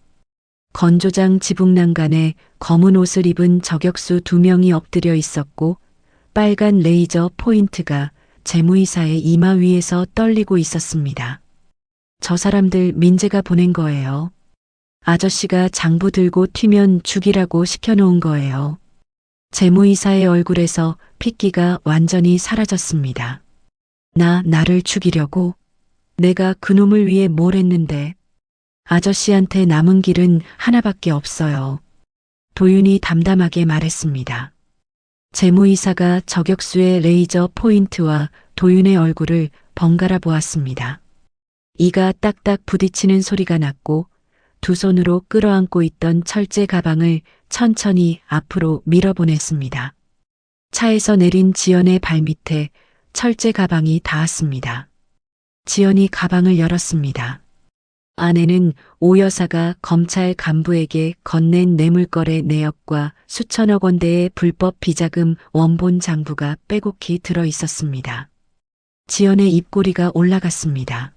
건조장 지붕 난간에 검은 옷을 입은 저격수 2명이 엎드려 있었고 빨간 레이저 포인트가 재무이사의 이마 위에서 떨리고 있었습니다. 저 사람들 민재가 보낸 거예요. 아저씨가 장부 들고 튀면 죽이라고 시켜놓은 거예요. 재무이사의 얼굴에서 핏기가 완전히 사라졌습니다. 나를 죽이려고? 내가 그놈을 위해 뭘 했는데? 아저씨한테 남은 길은 하나밖에 없어요. 도윤이 담담하게 말했습니다. 재무이사가 저격수의 레이저 포인트와 도윤의 얼굴을 번갈아 보았습니다. 이가 딱딱 부딪히는 소리가 났고 두 손으로 끌어안고 있던 철제 가방을 천천히 앞으로 밀어보냈습니다. 차에서 내린 지연의 발밑에 철제 가방이 닿았습니다. 지연이 가방을 열었습니다. 안에는 오 여사가 검찰 간부에게 건넨 뇌물거래 내역과 수천억 원대의 불법 비자금 원본 장부가 빼곡히 들어 있었습니다. 지연의 입꼬리가 올라갔습니다.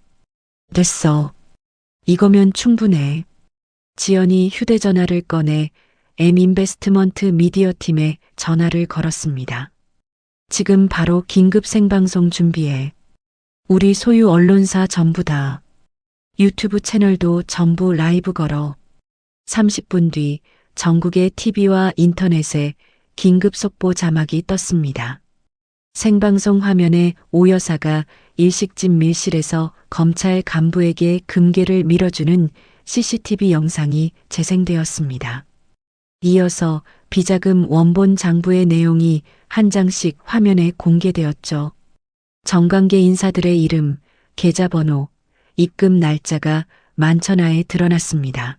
됐어. 이거면 충분해. 지연이 휴대전화를 꺼내 M인베스트먼트 미디어팀에 전화를 걸었습니다. 지금 바로 긴급 생방송 준비해. 우리 소유 언론사 전부 다. 유튜브 채널도 전부 라이브 걸어. 30분 뒤 전국의 TV와 인터넷에 긴급 속보 자막이 떴습니다. 생방송 화면에 오 여사가 일식집 밀실에서 검찰 간부에게 금괴를 밀어주는 CCTV 영상이 재생되었습니다. 이어서 비자금 원본 장부의 내용이 한 장씩 화면에 공개되었죠. 정관계 인사들의 이름, 계좌번호, 입금 날짜가 만천하에 드러났습니다.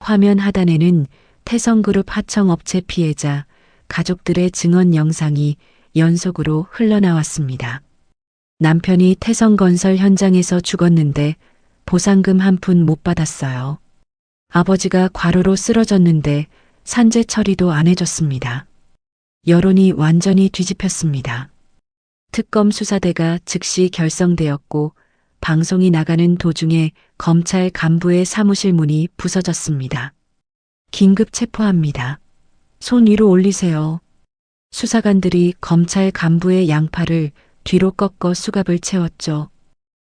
화면 하단에는 태성그룹 하청업체 피해자, 가족들의 증언 영상이 연속으로 흘러나왔습니다. 남편이 태성건설 현장에서 죽었는데 보상금 한 푼 못 받았어요. 아버지가 과로로 쓰러졌는데 산재 처리도 안 해줬습니다. 여론이 완전히 뒤집혔습니다. 특검 수사대가 즉시 결성되었고 방송이 나가는 도중에 검찰 간부의 사무실 문이 부서졌습니다. 긴급 체포합니다. 손 위로 올리세요. 수사관들이 검찰 간부의 양팔을 뒤로 꺾어 수갑을 채웠죠.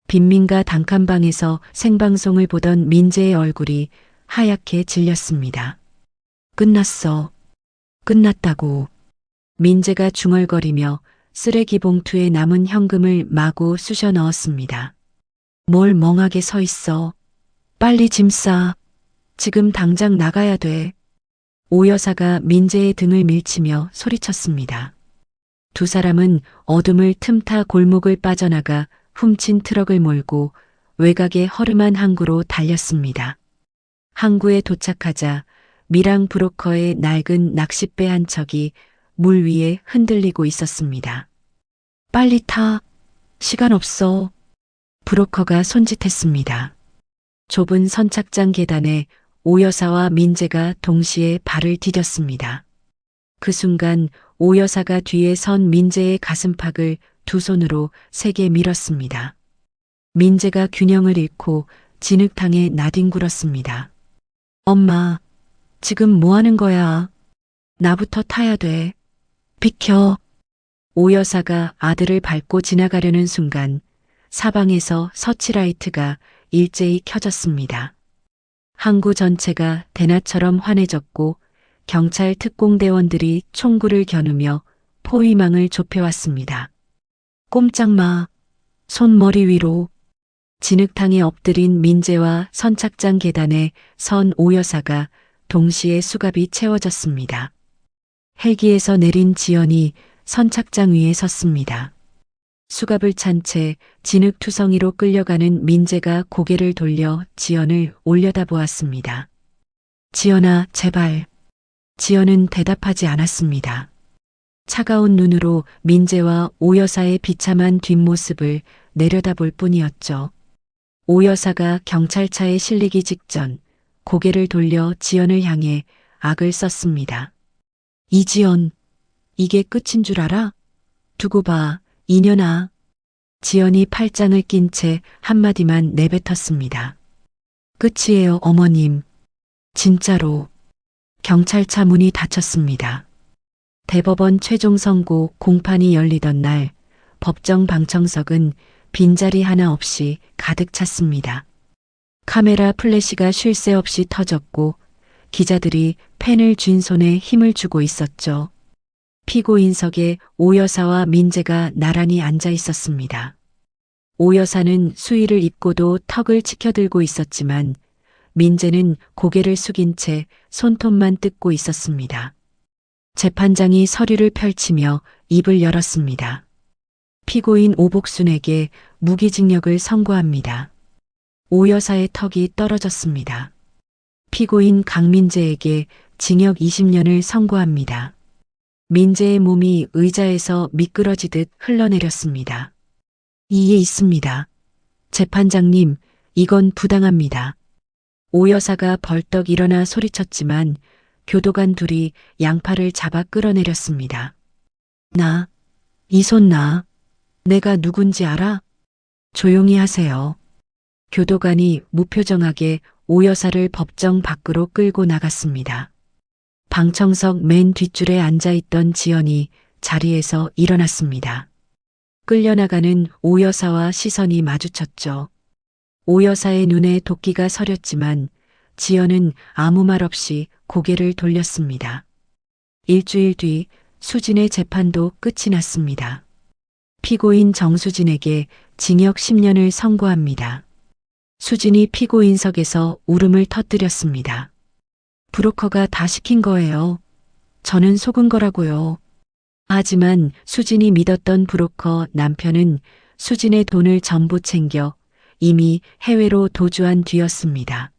빈민가 단칸방에서 생방송을 보던 민재의 얼굴이 하얗게 질렸습니다. 끝났어. 끝났다고. 민재가 중얼거리며 쓰레기 봉투에 남은 현금을 마구 쑤셔 넣었습니다. 뭘 멍하게 서 있어. 빨리 짐 싸. 지금 당장 나가야 돼. 오 여사가 민재의 등을 밀치며 소리쳤습니다. 두 사람은 어둠을 틈타 골목을 빠져나가 훔친 트럭을 몰고 외곽의 허름한 항구로 달렸습니다. 항구에 도착하자 미랑 브로커의 낡은 낚싯배 한 척이 물 위에 흔들리고 있었습니다. 빨리 타. 시간 없어. 브로커가 손짓했습니다. 좁은 선착장 계단에 오 여사와 민재가 동시에 발을 디뎠습니다. 그 순간 오 여사가 뒤에 선 민재의 가슴팍을 두 손으로 세게 밀었습니다. 민재가 균형을 잃고 진흙탕에 나뒹굴었습니다. 엄마, 지금 뭐 하는 거야? 나부터 타야 돼. 비켜. 오 여사가 아들을 밟고 지나가려는 순간 사방에서 서치라이트가 일제히 켜졌습니다. 항구 전체가 대낮처럼 환해졌고 경찰 특공대원들이 총구를 겨누며 포위망을 좁혀왔습니다. 꼼짝 마. 손 머리 위로. 진흙탕에 엎드린 민재와 선착장 계단에 선 오 여사가 동시에 수갑이 채워졌습니다. 헬기에서 내린 지연이 선착장 위에 섰습니다. 수갑을 찬 채 진흙투성이로 끌려가는 민재가 고개를 돌려 지연을 올려다보았습니다. 지연아, 제발. 지연은 대답하지 않았습니다. 차가운 눈으로 민재와 오 여사의 비참한 뒷모습을 내려다볼 뿐이었죠. 오 여사가 경찰차에 실리기 직전 고개를 돌려 지연을 향해 악을 썼습니다. 이지연, 이게 끝인 줄 알아? 두고 봐, 이년아. 지연이 팔짱을 낀 채 한마디만 내뱉었습니다. 끝이에요, 어머님. 진짜로. 경찰차 문이 닫혔습니다. 대법원 최종 선고 공판이 열리던 날 법정 방청석은 빈자리 하나 없이 가득 찼습니다. 카메라 플래시가 쉴 새 없이 터졌고 기자들이 펜을 쥔 손에 힘을 주고 있었죠. 피고인석에 오 여사와 민재가 나란히 앉아 있었습니다. 오 여사는 수의를 입고도 턱을 치켜들고 있었지만 민재는 고개를 숙인 채 손톱만 뜯고 있었습니다. 재판장이 서류를 펼치며 입을 열었습니다. 피고인 오복순에게 무기징역을 선고합니다. 오 여사의 턱이 떨어졌습니다. 피고인 강민재에게 징역 20년을 선고합니다. 민재의 몸이 의자에서 미끄러지듯 흘러내렸습니다. 이에 있습니다. 재판장님, 이건 부당합니다. 오 여사가 벌떡 일어나 소리쳤지만 교도관 둘이 양팔을 잡아 끌어내렸습니다. 나, 이 손 나. 내가 누군지 알아? 조용히 하세요. 교도관이 무표정하게 오 여사를 법정 밖으로 끌고 나갔습니다. 방청석 맨 뒷줄에 앉아있던 지연이 자리에서 일어났습니다. 끌려나가는 오 여사와 시선이 마주쳤죠. 오 여사의 눈에 도끼가 서렸지만 지연은 아무 말 없이 고개를 돌렸습니다. 일주일 뒤 수진의 재판도 끝이 났습니다. 피고인 정수진에게 징역 10년을 선고합니다. 수진이 피고인석에서 울음을 터뜨렸습니다. 브로커가 다 시킨 거예요. 저는 속은 거라고요. 하지만 수진이 믿었던 브로커 남편은 수진의 돈을 전부 챙겨 이미 해외로 도주한 뒤였습니다.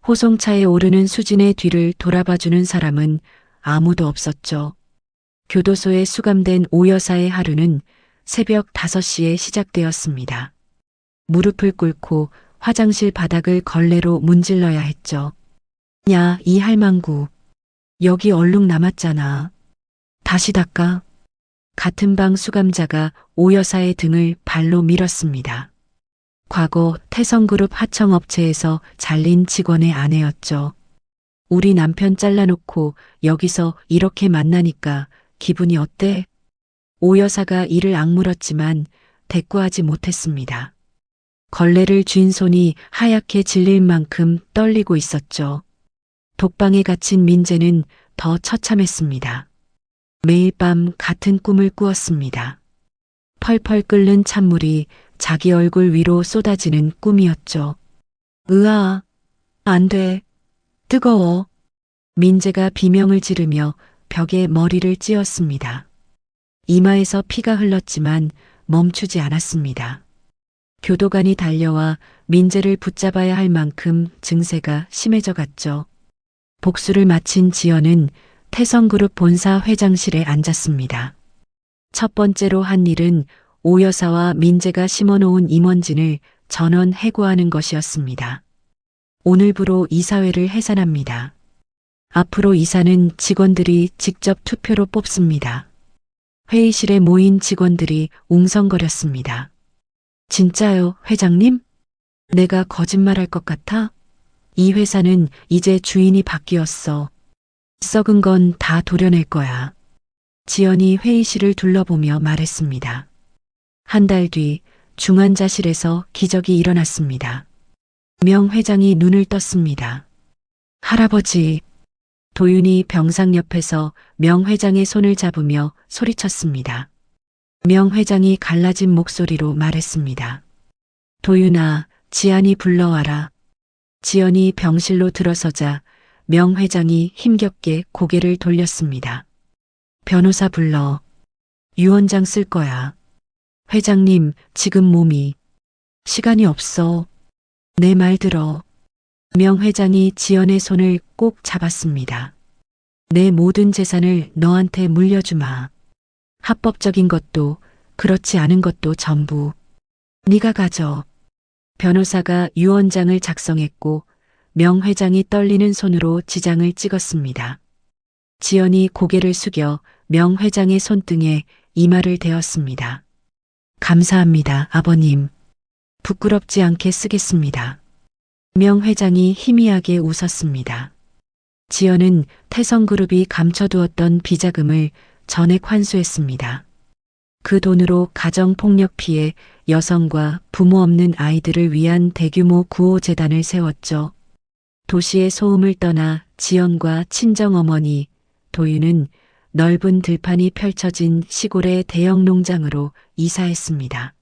호송차에 오르는 수진의 뒤를 돌아봐주는 사람은 아무도 없었죠. 교도소에 수감된 오 여사의 하루는 새벽 5시에 시작되었습니다. 무릎을 꿇고 화장실 바닥을 걸레로 문질러야 했죠. 야, 이 할망구. 여기 얼룩 남았잖아. 다시 닦아. 같은 방 수감자가 오 여사의 등을 발로 밀었습니다. 과거 태성그룹 하청업체에서 잘린 직원의 아내였죠. 우리 남편 잘라놓고 여기서 이렇게 만나니까 기분이 어때? 오 여사가 이를 악물었지만 대꾸하지 못했습니다. 걸레를 쥔 손이 하얗게 질릴 만큼 떨리고 있었죠. 독방에 갇힌 민재는 더 처참했습니다. 매일 밤 같은 꿈을 꾸었습니다. 펄펄 끓는 찬물이 자기 얼굴 위로 쏟아지는 꿈이었죠. 으아, 안 돼. 뜨거워. 민재가 비명을 지르며 벽에 머리를 찧었습니다. 이마에서 피가 흘렀지만 멈추지 않았습니다. 교도관이 달려와 민재를 붙잡아야 할 만큼 증세가 심해져 갔죠. 복수를 마친 지연은 태성그룹 본사 회장실에 앉았습니다. 첫 번째로 한 일은 오 여사와 민재가 심어놓은 임원진을 전원 해고하는 것이었습니다. 오늘부로 이사회를 해산합니다. 앞으로 이사는 직원들이 직접 투표로 뽑습니다. 회의실에 모인 직원들이 웅성거렸습니다. 진짜요, 회장님? 내가 거짓말할 것 같아? 이 회사는 이제 주인이 바뀌었어. 썩은 건 다 도려낼 거야. 지연이 회의실을 둘러보며 말했습니다. 한 달 뒤 중환자실에서 기적이 일어났습니다. 명 회장이 눈을 떴습니다. 할아버지. 도윤이 병상 옆에서 명 회장의 손을 잡으며 소리쳤습니다. 명 회장이 갈라진 목소리로 말했습니다. 도윤아, 지안이 불러와라. 지연이 병실로 들어서자 명 회장이 힘겹게 고개를 돌렸습니다. 변호사 불러. 유언장 쓸 거야. 회장님, 지금 몸이. 시간이 없어. 내 말 들어. 명 회장이 지연의 손을 꼭 잡았습니다. 내 모든 재산을 너한테 물려주마. 합법적인 것도 그렇지 않은 것도 전부. 네가 가져. 변호사가 유언장을 작성했고 명 회장이 떨리는 손으로 지장을 찍었습니다. 지연이 고개를 숙여 명 회장의 손등에 이마를 대었습니다. 감사합니다, 아버님. 부끄럽지 않게 쓰겠습니다. 명 회장이 희미하게 웃었습니다. 지연은 태성그룹이 감춰두었던 비자금을 전액 환수했습니다. 그 돈으로 가정폭력 피해 여성과 부모 없는 아이들을 위한 대규모 구호재단을 세웠죠. 도시의 소음을 떠나 지연과 친정어머니, 도윤은 넓은 들판이 펼쳐진 시골의 대형 농장으로 이사했습니다.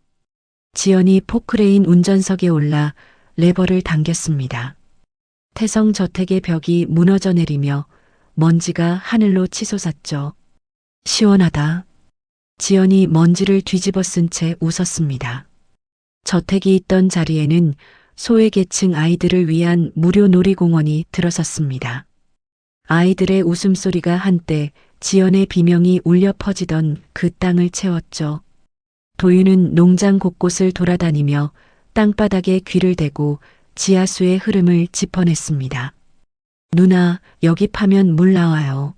지연이 포크레인 운전석에 올라 레버를 당겼습니다. 태성 저택의 벽이 무너져 내리며 먼지가 하늘로 치솟았죠. 시원하다. 지연이 먼지를 뒤집어 쓴 채 웃었습니다. 저택이 있던 자리에는 소외계층 아이들을 위한 무료 놀이공원이 들어섰습니다. 아이들의 웃음소리가 한때 지연의 비명이 울려 퍼지던 그 땅을 채웠죠. 도윤은 농장 곳곳을 돌아다니며 땅바닥에 귀를 대고 지하수의 흐름을 짚어냈습니다. 누나, 여기 파면 물 나와요.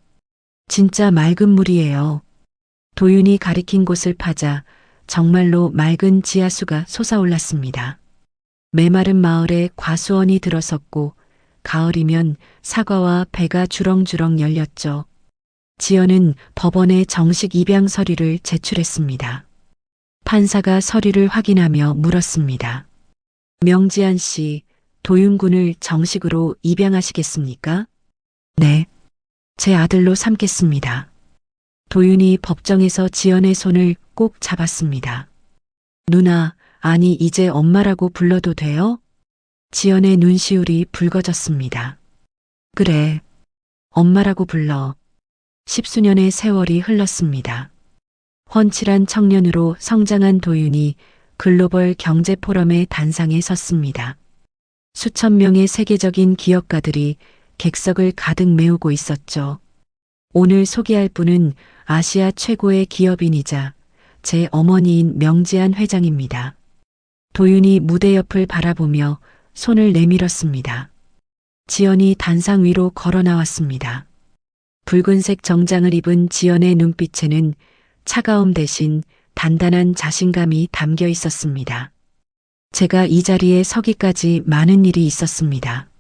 진짜 맑은 물이에요. 도윤이 가리킨 곳을 파자 정말로 맑은 지하수가 솟아올랐습니다. 메마른 마을에 과수원이 들어섰고 가을이면 사과와 배가 주렁주렁 열렸죠. 지연은 법원에 정식 입양 서류를 제출했습니다. 판사가 서류를 확인하며 물었습니다. 명지한 씨, 도윤군을 정식으로 입양하시겠습니까? 네. 제 아들로 삼겠습니다. 도윤이 법정에서 지연의 손을 꼭 잡았습니다. 누나, 아니 이제 엄마라고 불러도 돼요? 지연의 눈시울이 붉어졌습니다. 그래, 엄마라고 불러. 십수년의 세월이 흘렀습니다. 훤칠한 청년으로 성장한 도윤이 글로벌 경제포럼의 단상에 섰습니다. 수천 명의 세계적인 기업가들이 객석을 가득 메우고 있었죠. 오늘 소개할 분은 아시아 최고의 기업인이자 제 어머니인 명지한 회장입니다. 도윤이 무대 옆을 바라보며 손을 내밀었습니다. 지연이 단상 위로 걸어 나왔습니다. 붉은색 정장을 입은 지연의 눈빛에는 차가움 대신 단단한 자신감이 담겨 있었습니다. 제가 이 자리에 서기까지 많은 일이 있었습니다.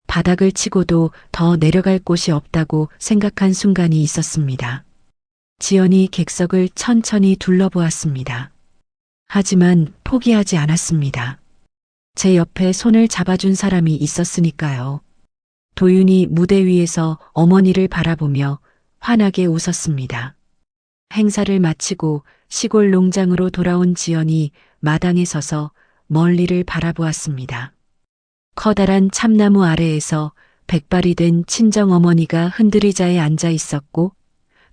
바닥을 치고도 더 내려갈 곳이 없다고 생각한 순간이 있었습니다. 지연이 객석을 천천히 둘러보았습니다. 하지만 포기하지 않았습니다. 제 옆에 손을 잡아준 사람이 있었으니까요. 도윤이 무대 위에서 어머니를 바라보며 환하게 웃었습니다. 행사를 마치고 시골 농장으로 돌아온 지연이 마당에 서서 멀리를 바라보았습니다. 커다란 참나무 아래에서 백발이 된 친정어머니가 흔들의자에 앉아 있었고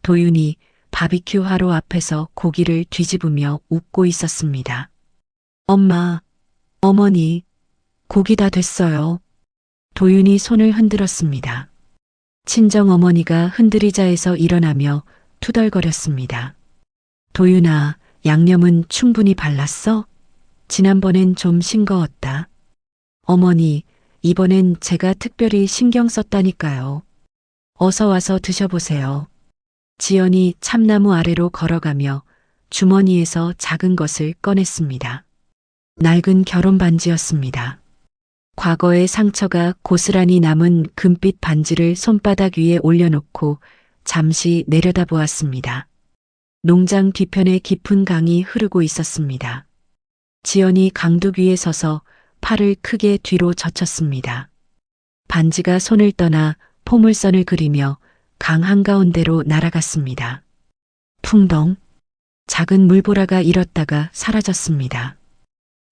도윤이 바비큐 화로 앞에서 고기를 뒤집으며 웃고 있었습니다. 엄마, 어머니, 고기 다 됐어요. 도윤이 손을 흔들었습니다. 친정어머니가 흔들의자에서 일어나며 투덜거렸습니다. 도윤아, 양념은 충분히 발랐어? 지난번엔 좀 싱거웠다. 어머니, 이번엔 제가 특별히 신경 썼다니까요. 어서 와서 드셔보세요. 지연이 참나무 아래로 걸어가며 주머니에서 작은 것을 꺼냈습니다. 낡은 결혼 반지였습니다. 과거의 상처가 고스란히 남은 금빛 반지를 손바닥 위에 올려놓고 잠시 내려다보았습니다. 농장 뒤편에 깊은 강이 흐르고 있었습니다. 지연이 강둑 위에 서서 팔을 크게 뒤로 젖혔습니다. 반지가 손을 떠나 포물선을 그리며 강 한가운데로 날아갔습니다. 풍덩, 작은 물보라가 일었다가 사라졌습니다.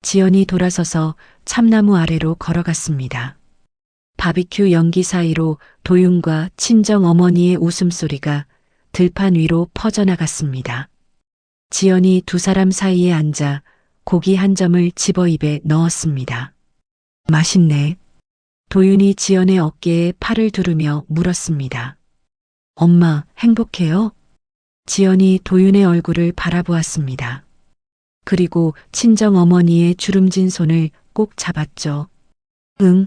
지연이 돌아서서 참나무 아래로 걸어갔습니다. 바비큐 연기 사이로 도윤과 친정어머니의 웃음소리가 들판 위로 퍼져나갔습니다. 지연이 두 사람 사이에 앉아 고기 한 점을 집어 입에 넣었습니다. 맛있네. 도윤이 지연의 어깨에 팔을 두르며 물었습니다. 엄마, 행복해요? 지연이 도윤의 얼굴을 바라보았습니다. 그리고 친정어머니의 주름진 손을 꼭 잡았죠. 응,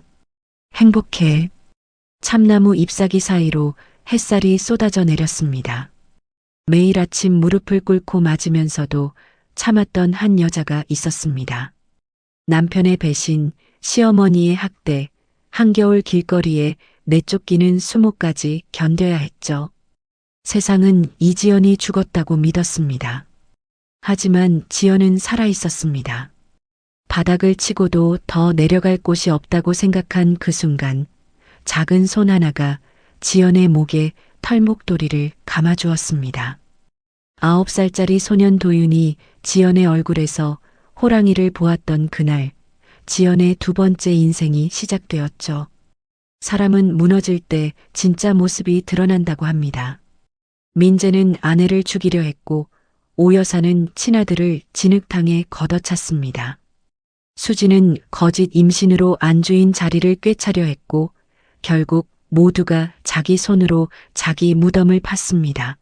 행복해. 참나무 잎사귀 사이로 햇살이 쏟아져 내렸습니다. 매일 아침 무릎을 꿇고 맞으면서도 참았던 한 여자가 있었습니다. 남편의 배신, 시어머니의 학대, 한겨울 길거리에 내쫓기는 수모까지 견뎌야 했죠. 세상은 이지연이 죽었다고 믿었습니다. 하지만 지연은 살아있었습니다. 바닥을 치고도 더 내려갈 곳이 없다고 생각한 그 순간 작은 손 하나가 지연의 목에 털목도리를 감아주었습니다. 9살짜리 소년 도윤이 지연의 얼굴에서 호랑이를 보았던 그날 지연의 두 번째 인생이 시작되었죠. 사람은 무너질 때 진짜 모습이 드러난다고 합니다. 민재는 아내를 죽이려 했고 오 여사는 친아들을 진흙탕에 걷어찼습니다. 수지는 거짓 임신으로 안주인 자리를 꿰차려 했고 결국 모두가 자기 손으로 자기 무덤을 팠습니다.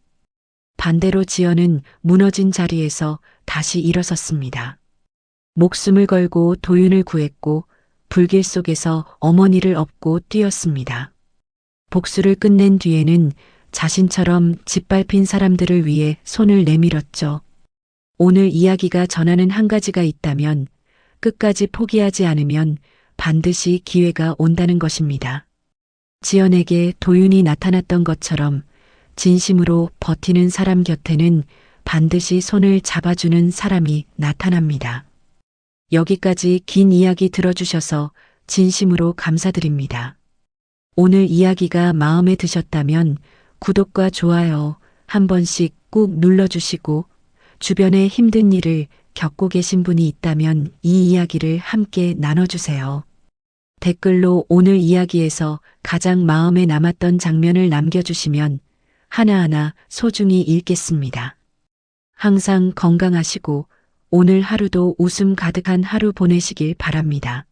반대로 지연은 무너진 자리에서 다시 일어섰습니다. 목숨을 걸고 도윤을 구했고 불길 속에서 어머니를 업고 뛰었습니다. 복수를 끝낸 뒤에는 자신처럼 짓밟힌 사람들을 위해 손을 내밀었죠. 오늘 이야기가 전하는 한 가지가 있다면 끝까지 포기하지 않으면 반드시 기회가 온다는 것입니다. 지연에게 도윤이 나타났던 것처럼 진심으로 버티는 사람 곁에는 반드시 손을 잡아주는 사람이 나타납니다. 여기까지 긴 이야기 들어주셔서 진심으로 감사드립니다. 오늘 이야기가 마음에 드셨다면 구독과 좋아요 한 번씩 꾹 눌러주시고 주변에 힘든 일을 겪고 계신 분이 있다면 이 이야기를 함께 나눠주세요. 댓글로 오늘 이야기에서 가장 마음에 남았던 장면을 남겨주시면 하나하나 소중히 읽겠습니다. 항상 건강하시고 오늘 하루도 웃음 가득한 하루 보내시길 바랍니다.